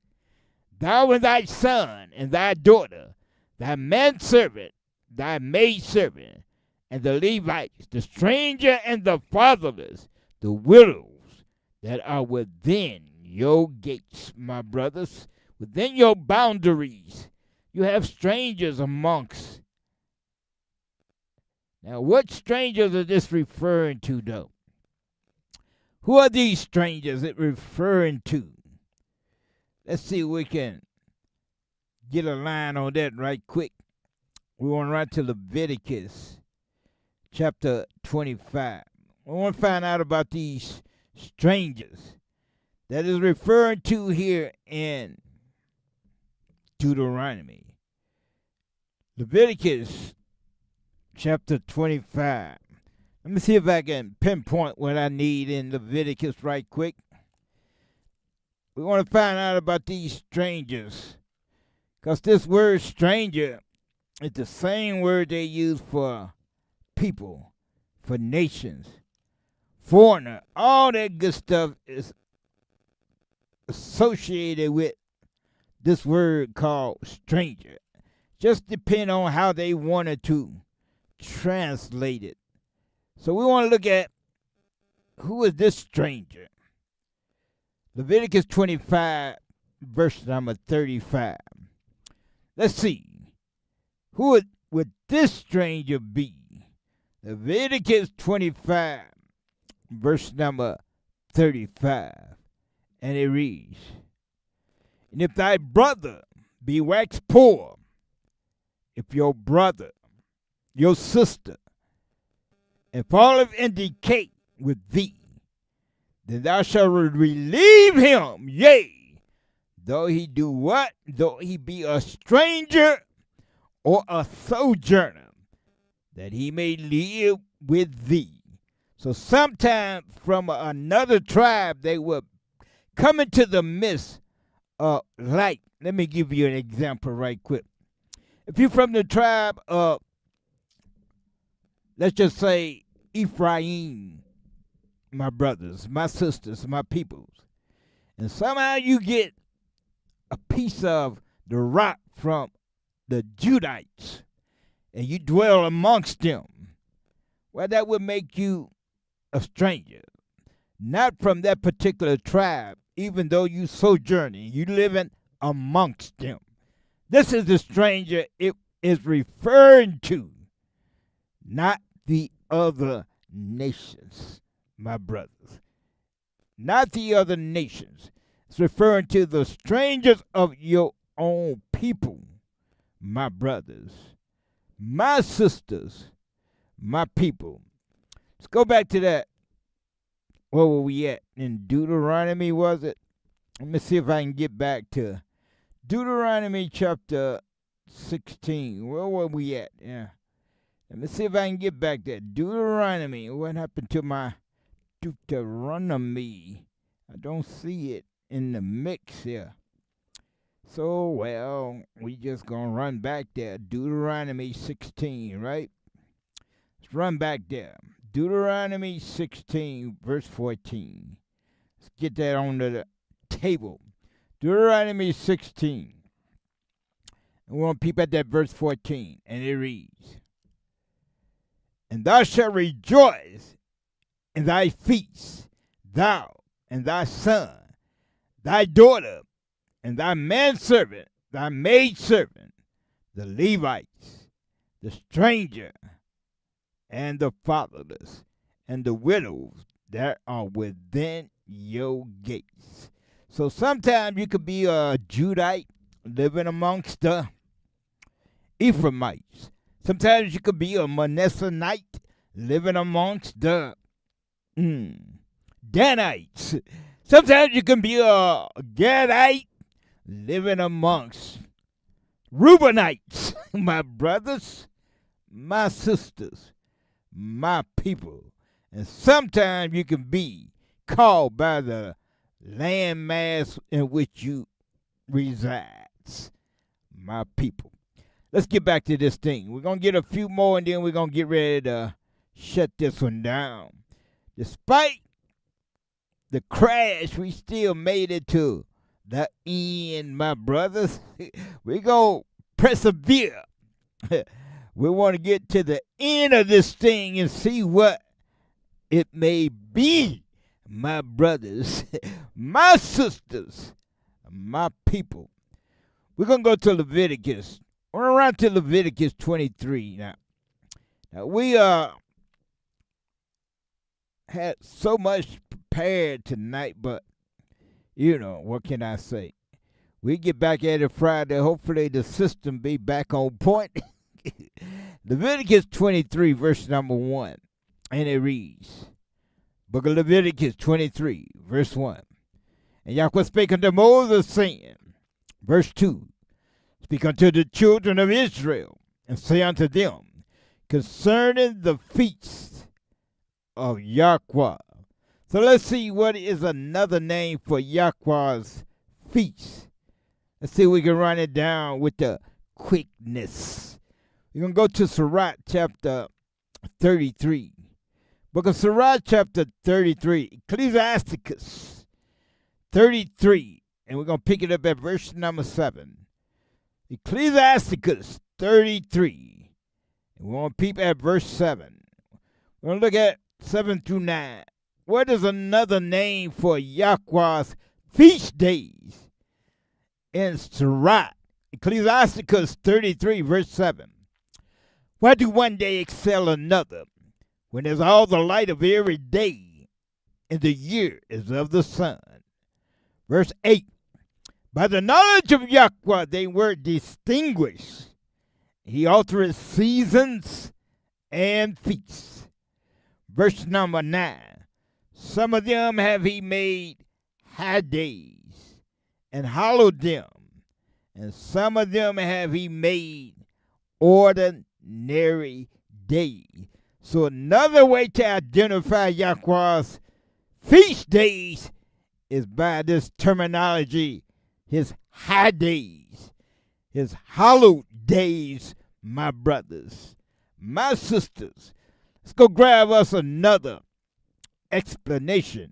thou and thy son and thy daughter, thy manservant, thy maidservant, and the Levites, the stranger and the fatherless, the widows that are within your gates, my brothers, within your boundaries. You have strangers amongst. Now, what strangers are this referring to, though? Who are these strangers it referring to? Let's see if we can get a line on that right quick. We want to write to Leviticus chapter 25. We want to find out about these strangers that is referred to here in Deuteronomy. Leviticus chapter 25. Let me see if I can pinpoint what I need in Leviticus right quick. We want to find out about these strangers, because this word stranger is the same word they use for people, for nations, foreigner. All that good stuff is associated with this word called stranger. Just depend on how they wanted to translate it. So we want to look at who is this stranger. Leviticus 25, verse number 35. Let's see. Who would this stranger be? Leviticus 25, verse number 35. And it reads, And if thy brother be waxed poor, if your brother, your sister, and falleth in decay with thee, then thou shalt relieve him, yea, though he do what? Though he be a stranger or a sojourner, that he may live with thee. So sometime from another tribe they will come into the midst of light. Let me give you an example right quick. If you're from the tribe of, let's just say, Ephraim, my brothers, my sisters, my peoples, and somehow you get a piece of the rock from the Judites, and you dwell amongst them, well, that would make you a stranger. Not from that particular tribe, even though you sojourning, you living amongst them. This is the stranger it is referring to, not the other nations, my brothers. Not the other nations. It's referring to the strangers of your own people, my brothers, my sisters, my people. Let's go back to that. Where were we at? In Deuteronomy, was it? Let me see if I can get back to Deuteronomy chapter 16. Where were we at? Yeah. Let me see if I can get back there. Deuteronomy. What happened to my Deuteronomy? I don't see it. in the mix here. So, well, we just going to run back there. Deuteronomy 16, right? Let's run back there. Deuteronomy 16, verse 14. Let's get that on the table. Deuteronomy 16. And we want to peep at that verse 14. And it reads, And thou shalt rejoice in thy feast, thou and thy son, thy daughter, and thy manservant, thy maidservant, the Levites, the stranger, and the fatherless, and the widows that are within your gates. So sometimes you could be a Judite living amongst the Ephraimites. Sometimes you could be a Manassehite living amongst the Danites. Sometimes you can be a Gadite living amongst Reubenites. My brothers, my sisters, my people. And sometimes you can be called by the landmass in which you resides. My people. Let's get back to this thing. We're going to get a few more and then we're going to get ready to shut this one down. Despite the crash, we still made it to the end, my brothers. We're going to persevere. We want to get to the end of this thing and see what it may be, my brothers, my sisters, my people. We're going to go to Leviticus. We're around to Leviticus 23 now. Now we had so much prepared tonight, but you know, what can I say? We get back at it Friday. Hopefully the system be back on point. Leviticus 23, verse number 1. And it reads, Book of Leviticus 23, verse 1. And Yahweh spake unto Moses, saying, verse 2, Speak unto the children of Israel, and say unto them, concerning the feast of Yahweh. So let's see what is another name for Yahweh's feast. Let's see if we can run it down with the quickness. We're going to go to Sirach chapter 33. Book of Sirach chapter 33. Ecclesiasticus 33. And we're going to pick it up at verse number 7. Ecclesiasticus 33. And we're going to peep at verse 7. We're going to look at 7 through 9. What is another name for Yahweh's feast days? In Sirach, Ecclesiasticus 33, verse 7. Why do one day excel another, when there's all the light of every day, and the year is of the sun? Verse 8. By the knowledge of Yahweh they were distinguished. He altered seasons and feasts. Verse number 9. Some of them have he made high days, and hallowed them, and some of them have he made ordinary days. So another way to identify Yahweh's feast days is by this terminology, his high days, his hallowed days, my brothers, my sisters. Let's go grab us another explanation